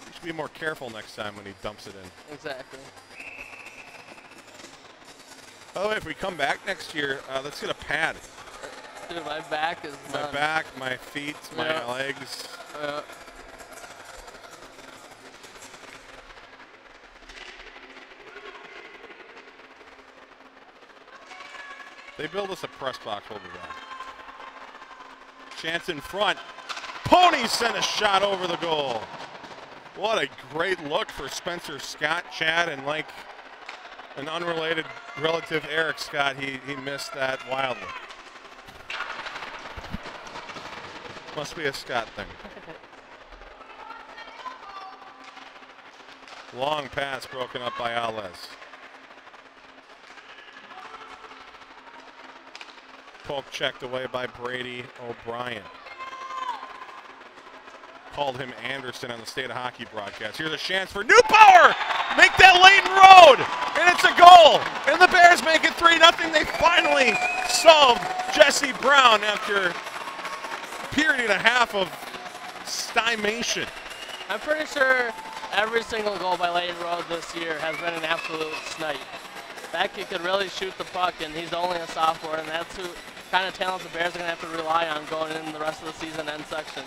He should be more careful next time when he dumps it in. Exactly. By the way, if we come back next year, let's get a pad. Dude, my back is My done. back, my feet, my legs. They build us a press box, we'll be back. Chance in front. Pony sent a shot over the goal. What a great look for Spencer Scott, Chad, and like an unrelated relative, Eric Scott, he missed that wildly. Must be a Scott thing. Long pass broken up by Alez. Poke checked away by Brady O'Brien. Called him Anderson on the State of Hockey broadcast. Here's a chance for Newpower! Make that Layton Road! And it's a goal! And the Bears make it 3-0. They finally solved Jesse Brown after a period and a half of stymation. I'm pretty sure every single goal by Layton Road this year has been an absolute snipe. That kid could really shoot the puck, and he's only a sophomore, and that's who kind of talent the Bears are going to have to rely on going in the rest of the season and section.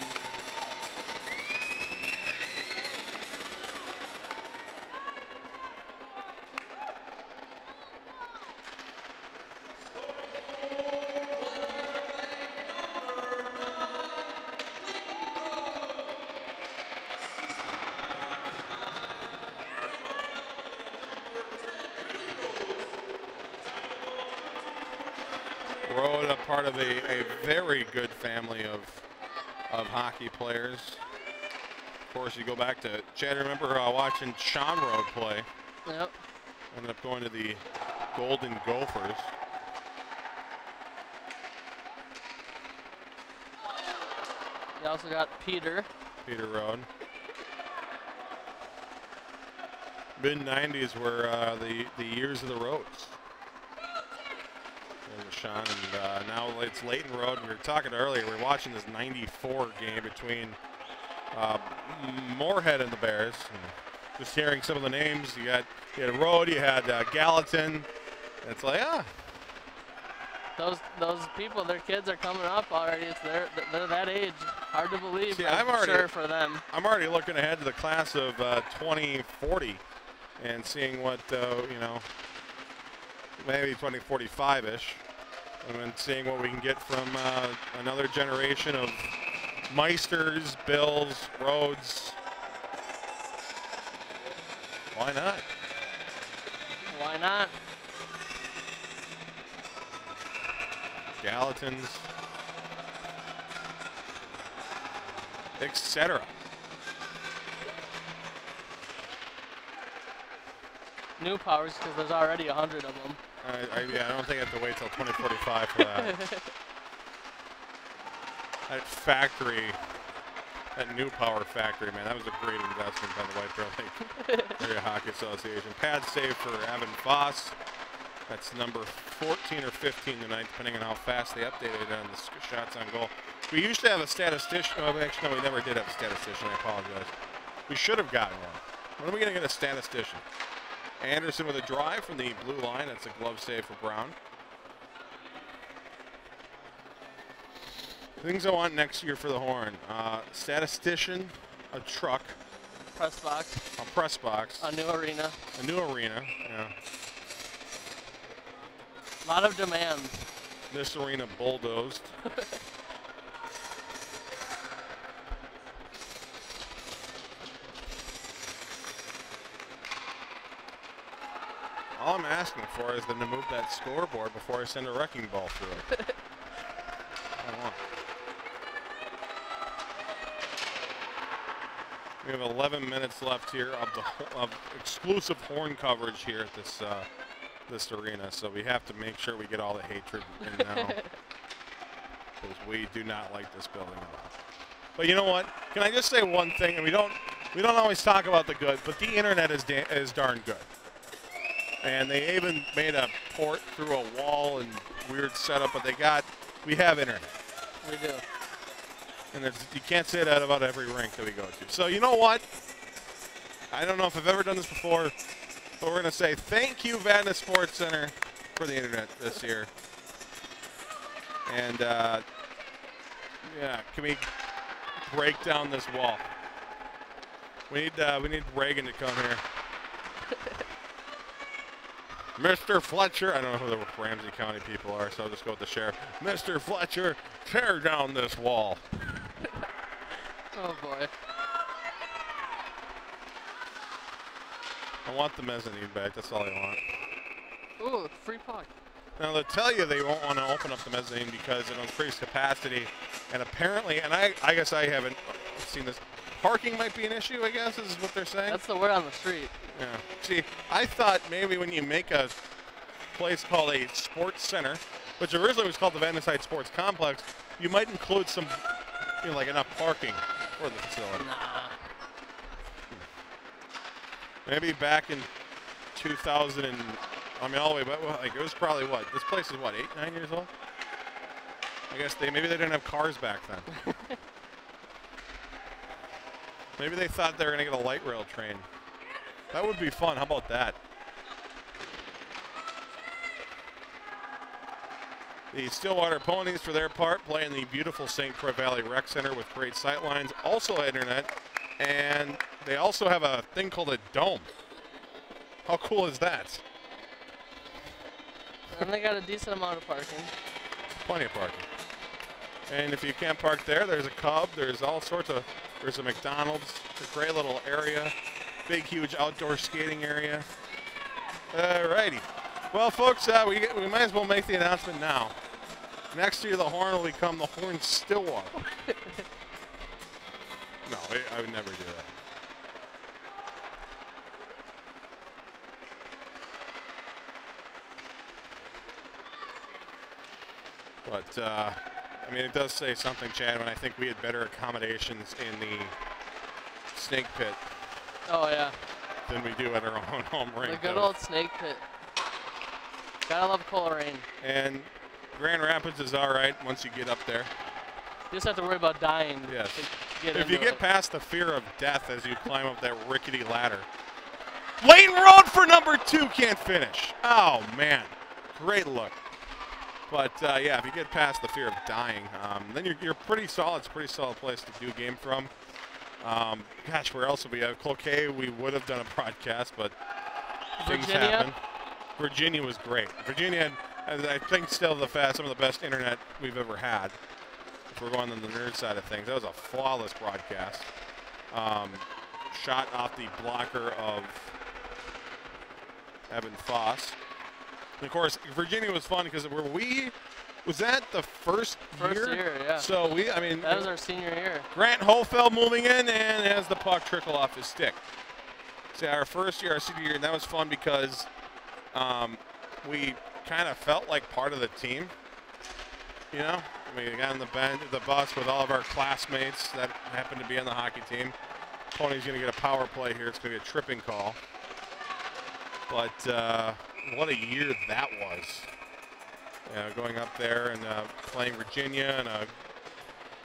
Road, a part of a very good family of hockey players. Of course, you go back to Chad. Remember watching Sean Road play? Yep. Ended up going to the Golden Gophers. You also got Peter. Peter Road. Mid-90s were the years of the roads. There's Sean, and now it's Layton Road. We were talking earlier, we were watching this 94 game between Moorhead and the Bears. And just hearing some of the names, you had Road, you had Gallatin. It's like, Those people, their kids are coming up already. They're that age. Hard to believe. See, I'm sure for them. I'm already looking ahead to the class of 2040 and seeing what, maybe 2045-ish. And then seeing what we can get from another generation of Meisters, Bills, Rhodes. Why not? Why not? Gallatins, etc. New powers, because there's already 100 of them. Yeah, I don't think I have to wait till 2045 for that. That factory, that New Power factory, man, that was a great investment by the White Bear Lake Area Hockey Association. Pad save for Evan Foss. That's number 14 or 15 tonight, depending on how fast they updated on the shots on goal. We used to have a statistician. Well, actually, no, we never did have a statistician. I apologize. We should have gotten one. When are we going to get a statistician? Anderson with a drive from the blue line. That's a glove save for Brown. Things I want next year for the Horn. Statistician, a truck. Press box. A press box. A new arena. A new arena, yeah. A lot of demands. This arena bulldozed. All I'm asking for is them to move that scoreboard before I send a wrecking ball through it. I want. We have 11 minutes left here of exclusive Horn coverage here at this this arena, so we have to make sure we get all the hatred in now, because we do not like this building at all. But you know what? Can I just say one thing? And we don't always talk about the good, but the internet is darn good. And they even made a port through a wall and weird setup, but we have internet. We do. And you can't say that about every rink that we go to. So you know what? I don't know if I've ever done this before, but we're going to say thank you, Vadna Sports Center, for the internet this year. And, yeah, can we break down this wall? We need Reagan to come here. Mr. Fletcher, I don't know who the Ramsey County people are, so I'll just go with the sheriff. Mr. Fletcher, tear down this wall. Oh, boy. I want the mezzanine back. That's all I want. Ooh, free puck. Now, they'll tell you they won't want to open up the mezzanine because it'll increase capacity. And apparently, and I guess I haven't seen this, parking might be an issue, I guess, is what they're saying. That's the word on the street. Yeah. See, I thought maybe when you make a place called a sports center, which originally was called the Vadna Sports Complex, you might include some, like enough parking for the facility. Nah. Maybe back in 2000 and, all the way back, like it was probably what? This place is what, 8, 9 years old? I guess maybe they didn't have cars back then. Maybe they thought they were going to get a light rail train. That would be fun. How about that? The Stillwater Ponies, for their part, play in the beautiful St. Croix Valley Rec Center with great sightlines, also internet, and they also have a thing called a dome. How cool is that? And they got a decent amount of parking. Plenty of parking. And if you can't park there, there's a Cub, there's all sorts of, there's a McDonald's, it's a great little area, big, huge outdoor skating area. All righty. Well, folks, we might as well make the announcement now. Next year, the Horn will become the Horn Stillwater. No, I would never do that. But I mean, it does say something, Chad, when I think we had better accommodations in the snake pit Oh, yeah. than we do at our own home rink. The good old snake pit. Gotta love Coleraine. And Grand Rapids is all right once you get up there. You just have to worry about dying. Yes. To get If you into get it. past the fear of death as you climb up that rickety ladder. Lane Road for number 2, can't finish. Oh, man. Great look. But, yeah, if you get past the fear of dying, then you're pretty solid. It's a pretty solid place to do a game from. Gosh, where else would we have? Cloquet, we would have done a broadcast, but things Virginia? happen. Virginia was great. Virginia had, I think, still some of the best internet we've ever had. If we're going on the nerd side of things, that was a flawless broadcast. Shot off the blocker of Evan Foss. And of course, Virginia was fun because was that the first year, yeah. So That was our senior year. Grant Hofeld moving in and has the puck trickle off his stick. So our first year, our senior year, and that was fun because we kind of felt like part of the team. You know, we got on the bus with all of our classmates that happened to be on the hockey team. Pony's going to get a power play here. It's going to be a tripping call. But what a year that was. Going up there and playing Virginia in a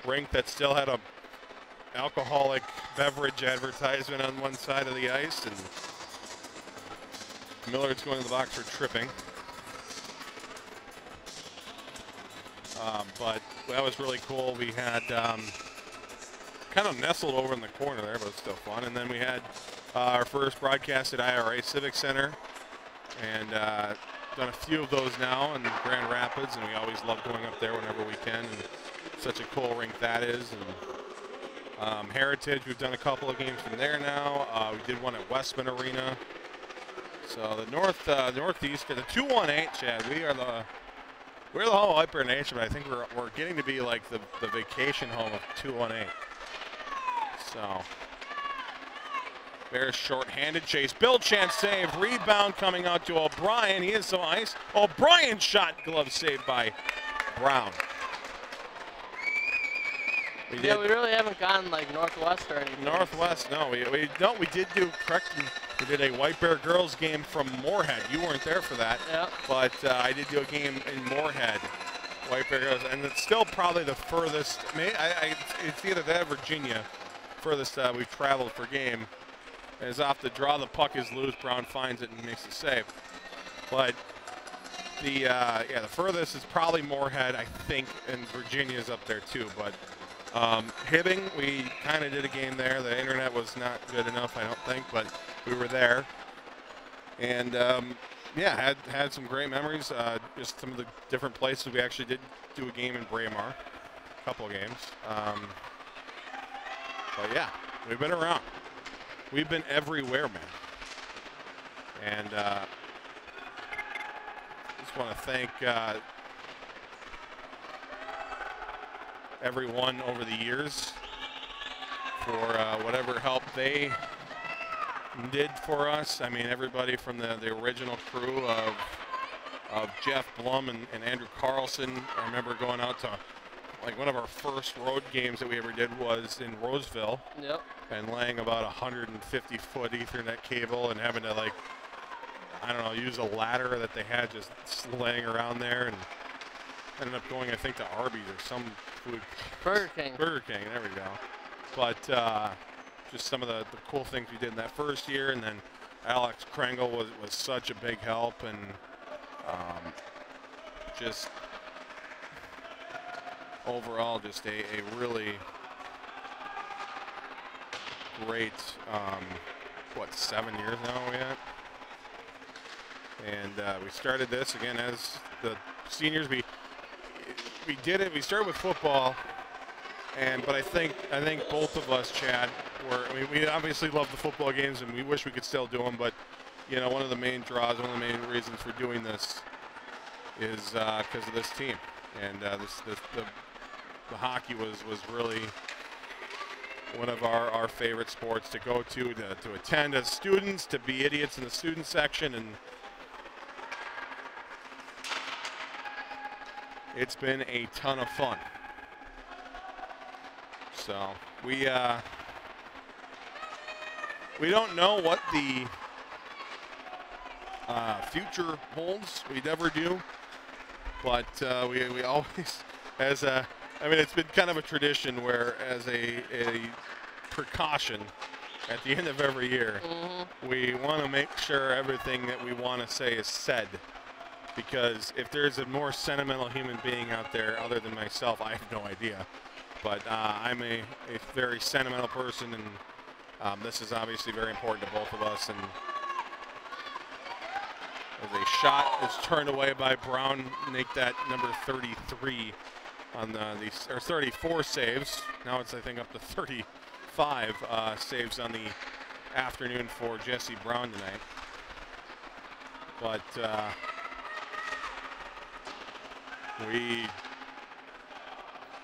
rink that still had a alcoholic beverage advertisement on one side of the ice, and Millard's going to the box for tripping. But that was really cool. We had kind of nestled over in the corner there, but it's still fun. And then we had our first broadcast at IRA Civic Center, and done a few of those now in Grand Rapids, and we always love going up there whenever we can. And such a cool rink that is. And Heritage, we've done a couple of games from there now. We did one at Westman Arena. So the Northeast, the 218, Chad, we're the whole Hyper Nation, but I think we're getting to be like the vacation home of 218. So Bears short-handed chase. Bill chance save. Rebound coming out to O'Brien. He is so ice. O'Brien shot, glove saved by Brown. We really haven't gone like Northwest or anything. Northwest, no. We did do we did a White Bear girls game from Moorhead. You weren't there for that. Yeah. But I did do a game in Moorhead. White Bear girls, and it's still probably the furthest. It's either that or Virginia. Furthest we've traveled for game. Is off the draw. The puck is loose. Brown finds it and makes the save. But the furthest is probably Moorhead, I think, and Virginia's up there too. But Hibbing, we kind of did a game there. The internet was not good enough, I don't think, but we were there. And had some great memories. Just some of the different places. We actually did do a game in Braemar, a couple of games. But yeah, we've been around. We've been everywhere, man. And just want to thank everyone over the years for whatever help they did for us. I mean, everybody from the original crew of Jeff Blum and Andrew Carlson. I remember going out to, like, one of our first road games that we ever did was in Roseville. Yep. And laying about 150-foot Ethernet cable and having to, like, I don't know, use a ladder that they had just laying around there, and ended up going, I think, to Arby's or some food. Burger King. Burger King, there we go. But just some of the cool things we did in that first year, and then Alex Krengle was such a big help, and just overall just a really great, 7 years now we at? And we started this again as the seniors. We did it. We started with football, but I think both of us, Chad, we obviously love the football games, and we wish we could still do them. But one of the main draws, one of the main reasons for doing this is because of this team, and the hockey was really one of our favorite sports to go to attend as students, to be idiots in the student section, and it's been a ton of fun. So we don't know what the future holds. We never do. But we always, I mean, it's been kind of a tradition where as a precaution at the end of every year, we want to make sure everything that we want to say is said. Because if there's a more sentimental human being out there other than myself, I have no idea. But I'm a very sentimental person, and this is obviously very important to both of us. And as a shot is turned away by Brown, make that number 33 on or 34 saves. Now it's, I think, up to 35 saves on the afternoon for Jesse Brown tonight. But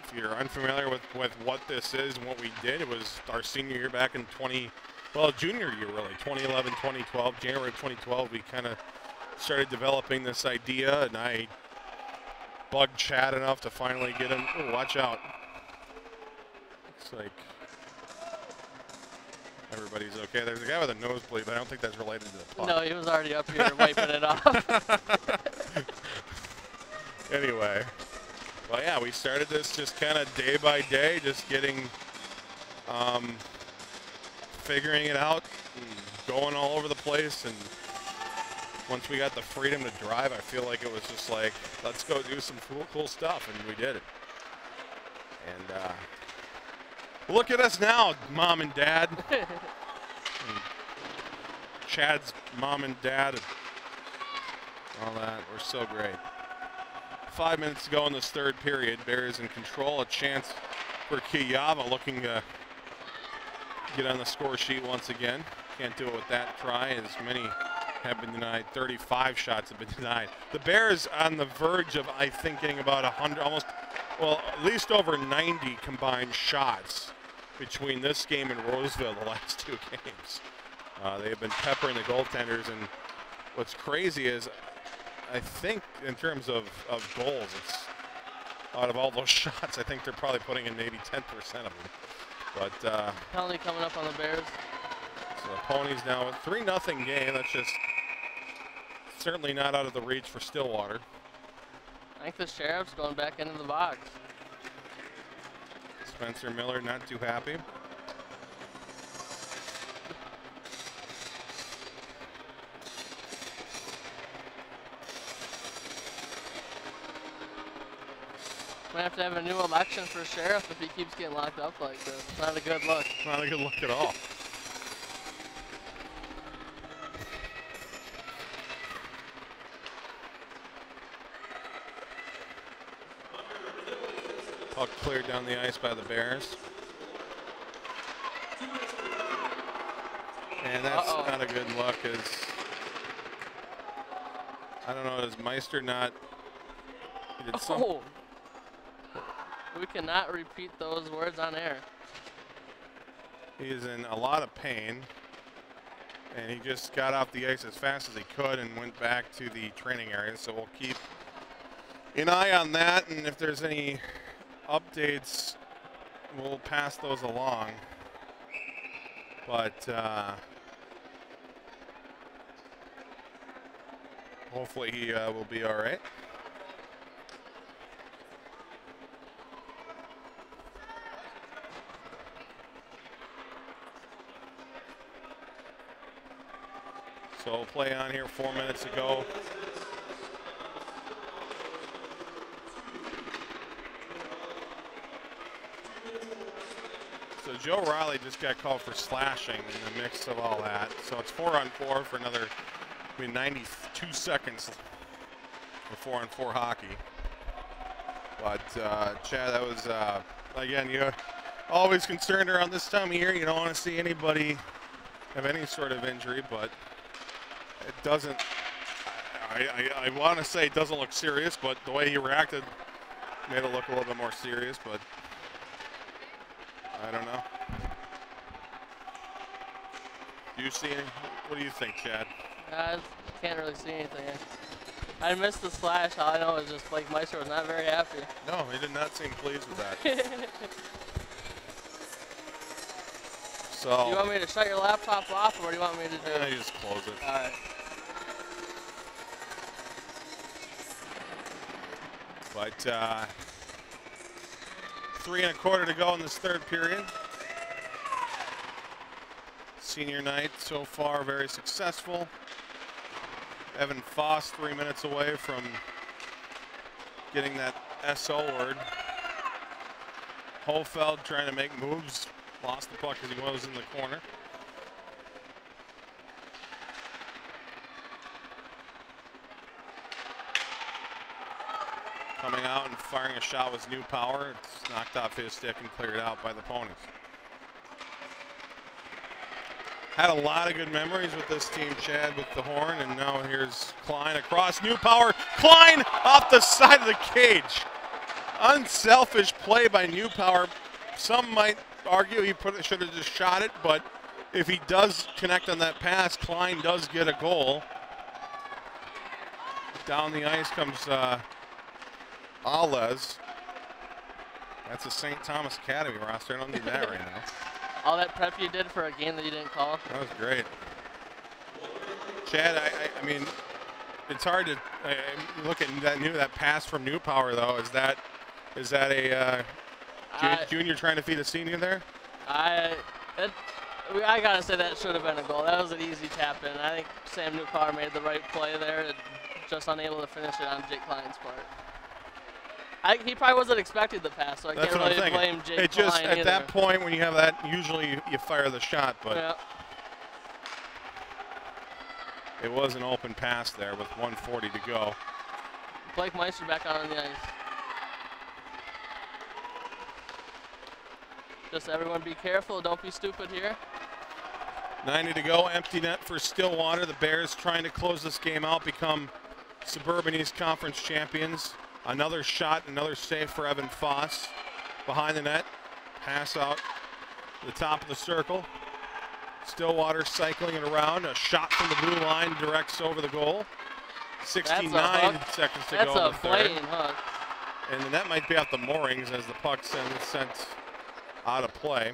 if you're unfamiliar with what this is and what we did, it was our senior year back in junior year really, 2011, 2012, January of 2012, we kind of started developing this idea, and I bugged Chad enough to finally get him. Oh, watch out. Looks like everybody's okay. There's a guy with a nosebleed, but I don't think that's related to the puck. No, he was already up here wiping it off. Anyway, well, yeah, we started this just kind of day by day, just getting, figuring it out, and going all over the place. And once we got the freedom to drive, I feel like it was just like, let's go do some cool stuff, and we did it. And look at us now, Mom and Dad. And Chad's mom and dad, and all that. We're so great. 5 minutes to go in this third period. Bears in control. A chance for Kiyava looking to get on the score sheet once again. Can't do it with that try, as many have been denied. 35 shots have been denied. The Bears on the verge of, I think, getting about 100, almost, well, at least over 90 combined shots between this game and Roseville the last two games. They have been peppering the goaltenders, and what's crazy is, I think in terms of goals, it's out of all those shots, I think they're probably putting in maybe 10% of them. But penalty coming up on the Bears. So the Ponies now a 3-0 game. That's just certainly not out of the reach for Stillwater. I think the Sheriff's going back into the box. Spencer Miller not too happy. Might have to have a new election for Sheriff if he keeps getting locked up like this. It's not a good look. Not a good look at all. Puck cleared down the ice by the Bears. And that's not a good look. I don't know, does Meister not... He did some... We cannot repeat those words on air. He is in a lot of pain, and he just got off the ice as fast as he could and went back to the training area. So we'll keep an eye on that, and if there's any updates, we'll pass those along. But hopefully he will be all right. So we'll play on here, 4 minutes to go. So Joe Riley just got called for slashing in the mix of all that. So it's 4-on-4 for another 92 seconds of 4-on-4 hockey. But Chad, that was, again, you're always concerned around this time of year. You don't want to see anybody have any sort of injury, but it doesn't, I want to say it doesn't look serious, but the way he reacted made it look a little bit more serious, but I don't know. Do you see any? What do you think, Chad? I can't really see anything. I missed the slash. All I know is just Blake Meister was not very happy. No, he did not seem pleased with that. So. You want me to shut your laptop off, or what do you want me to do? You just close it. All right. But 3 1/4 to go in this third period. Senior night so far very successful. Evan Foss 3 minutes away from getting that SO word. Hofeld trying to make moves. Lost the puck as he was in the corner. Coming out and firing a shot with new power. It's knocked off his stick and cleared out by the opponents. Had a lot of good memories with this team, Chad, with the horn, and now here's Klein across. New power. Klein off the side of the cage. Unselfish play by New Power. Some might argue he should have just shot it, but if he does connect on that pass, Klein does get a goal. Down the ice comes Alez. That's a St. Thomas Academy roster. I don't need that right now. All that prep you did for a game that you didn't call? That was great. Chad, I mean, it's hard to look at that pass from New Power, though. Is that a junior trying to feed a senior there? I gotta say that should have been a goal. That was an easy tap in. I think Sam New Power made the right play there, just unable to finish it on Jake Klein's part. He probably wasn't expecting the pass, so I can't really blame Jake Klein just at either. that point when you have that, usually you fire the shot, but yeah. It was an open pass there with 1:40 to go. Blake Meister back out on the ice. Just everyone be careful, don't be stupid here. 90 to go, empty net for Stillwater. The Bears trying to close this game out, become Suburban East Conference champions. Another shot, another save for Evan Foss. Behind the net, pass out the top of the circle. Stillwater cycling it around. A shot from the blue line directs over the goal. 69 seconds to go in the third. That's a blatant hook. And the net might be out the moorings as the puck sent out of play.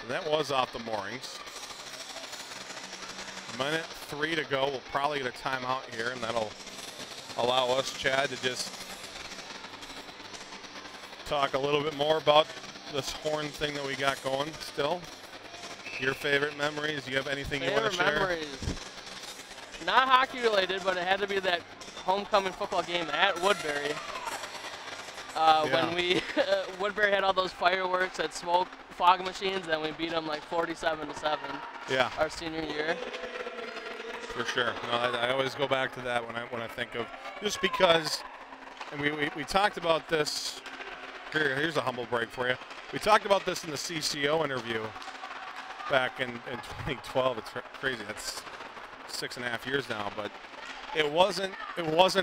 And that was off the moorings. Minute 3 to go. We'll probably get a timeout here, and that'll allow us, Chad, to just talk a little bit more about this horn thing that we got going still. Your favorite memories? Do you have anything you want to share? Memories. Not hockey related, but it had to be that homecoming football game at Woodbury. When we Woodbury had all those fireworks at smoke fog machines, and we beat them like 47-7. Yeah. Our senior year. For sure. No, I always go back to that when I think of, just because, and we talked about this. Here's a humble break for you. We talked about this in the CCO interview back in 2012. It's crazy. That's 6.5 years now, but it wasn't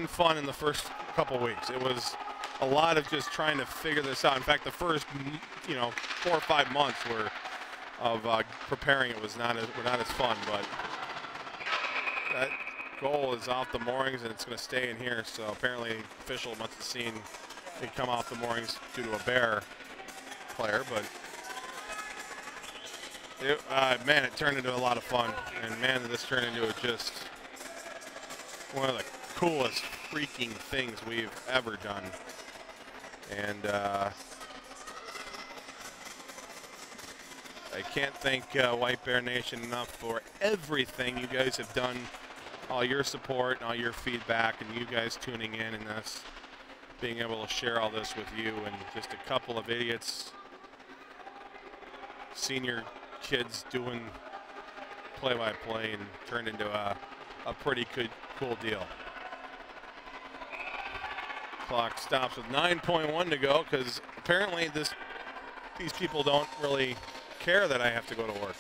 fun in the first couple weeks. It was a lot of just trying to figure this out. In fact, the first 4 or 5 months were of preparing. It was were not as fun, but that goal is off the moorings and it's going to stay in here. So apparently, the official must have seen it come off the moorings due to a Bear player, but. Man, it turned into a lot of fun, and man, did this turn into just one of the coolest freaking things we've ever done. And I can't thank White Bear Nation enough for everything you guys have done, all your support and all your feedback, and you guys tuning in and us being able to share all this with you, and just a couple of idiots, senior kids doing play-by-play, and turned into a pretty cool deal. Clock stops with 9.1 to go, because apparently these people don't really care that I have to go to work.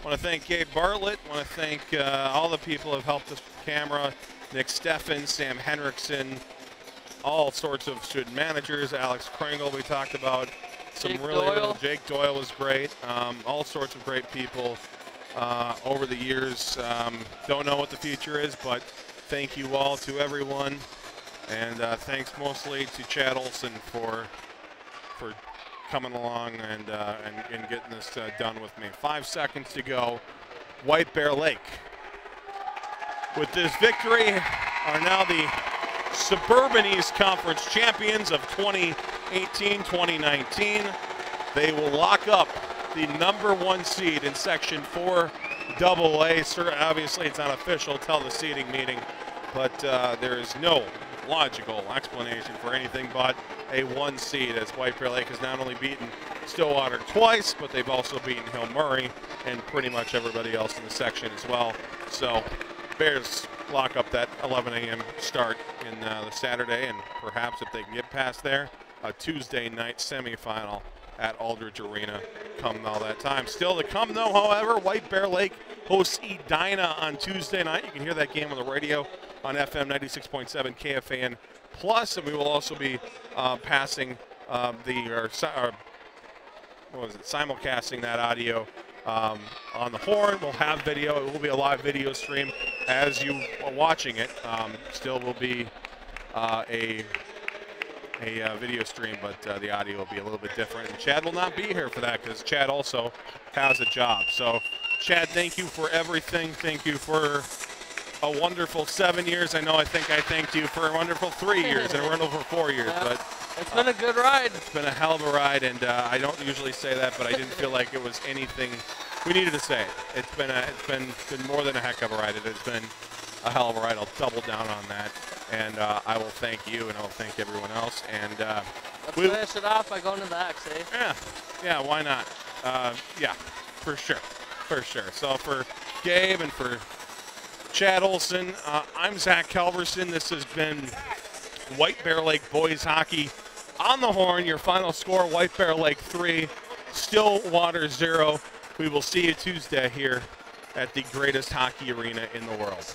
Want to thank Gabe Bartlett. Want to thank all the people who have helped us with the camera. Nick Steffen, Sam Henriksen, all sorts of student managers. Alex Kringle we talked about. Jake Doyle was great. All sorts of great people over the years. Don't know what the future is, but thank you all to everyone. And thanks mostly to Chad Olson for for coming along and getting this done with me. 5 seconds to go. White Bear Lake, with this victory, are now the Suburban East Conference champions of 2018-2019. They will lock up the #1 seed in Section 4AA. Obviously, it's not official till the seeding meeting, but there is no logical explanation for anything but a 1 seed, as White Bear Lake has not only beaten Stillwater twice, but they've also beaten Hill Murray and pretty much everybody else in the section as well. So Bears lock up that 11 a.m. start in the Saturday, and perhaps if they can get past there, a Tuesday night semifinal at Aldridge Arena come all that time. Still to come, though, however, White Bear Lake hosts Edina on Tuesday night. You can hear that game on the radio on FM 96.7 KFAN Plus, and we will also be simulcasting that audio on the Horn. We'll have video. It will be a live video stream as you are watching it. Still will be a video stream, but the audio will be a little bit different. And Chad will not be here for that because Chad also has a job. So, Chad, thank you for everything. Thank you for a wonderful 7 years. I think I thanked you for a wonderful 3 years and a wonderful 4 years. Yeah. But It's been a good ride. it's been a hell of a ride, and I don't usually say that, but I didn't feel like it was anything we needed to say. It's been more than a heck of a ride. It has been a hell of a ride. I'll double down on that, and I will thank you, and I'll thank everyone else. And Let's finish it off by going to the X, eh? yeah, why not? Yeah, for sure. So for Gabe and for Chad Olson, I'm Zach Kelverson. This has been White Bear Lake boys hockey on the Horn. Your final score: White Bear Lake 3, Stillwater 0. We will see you Tuesday here at the greatest hockey arena in the world.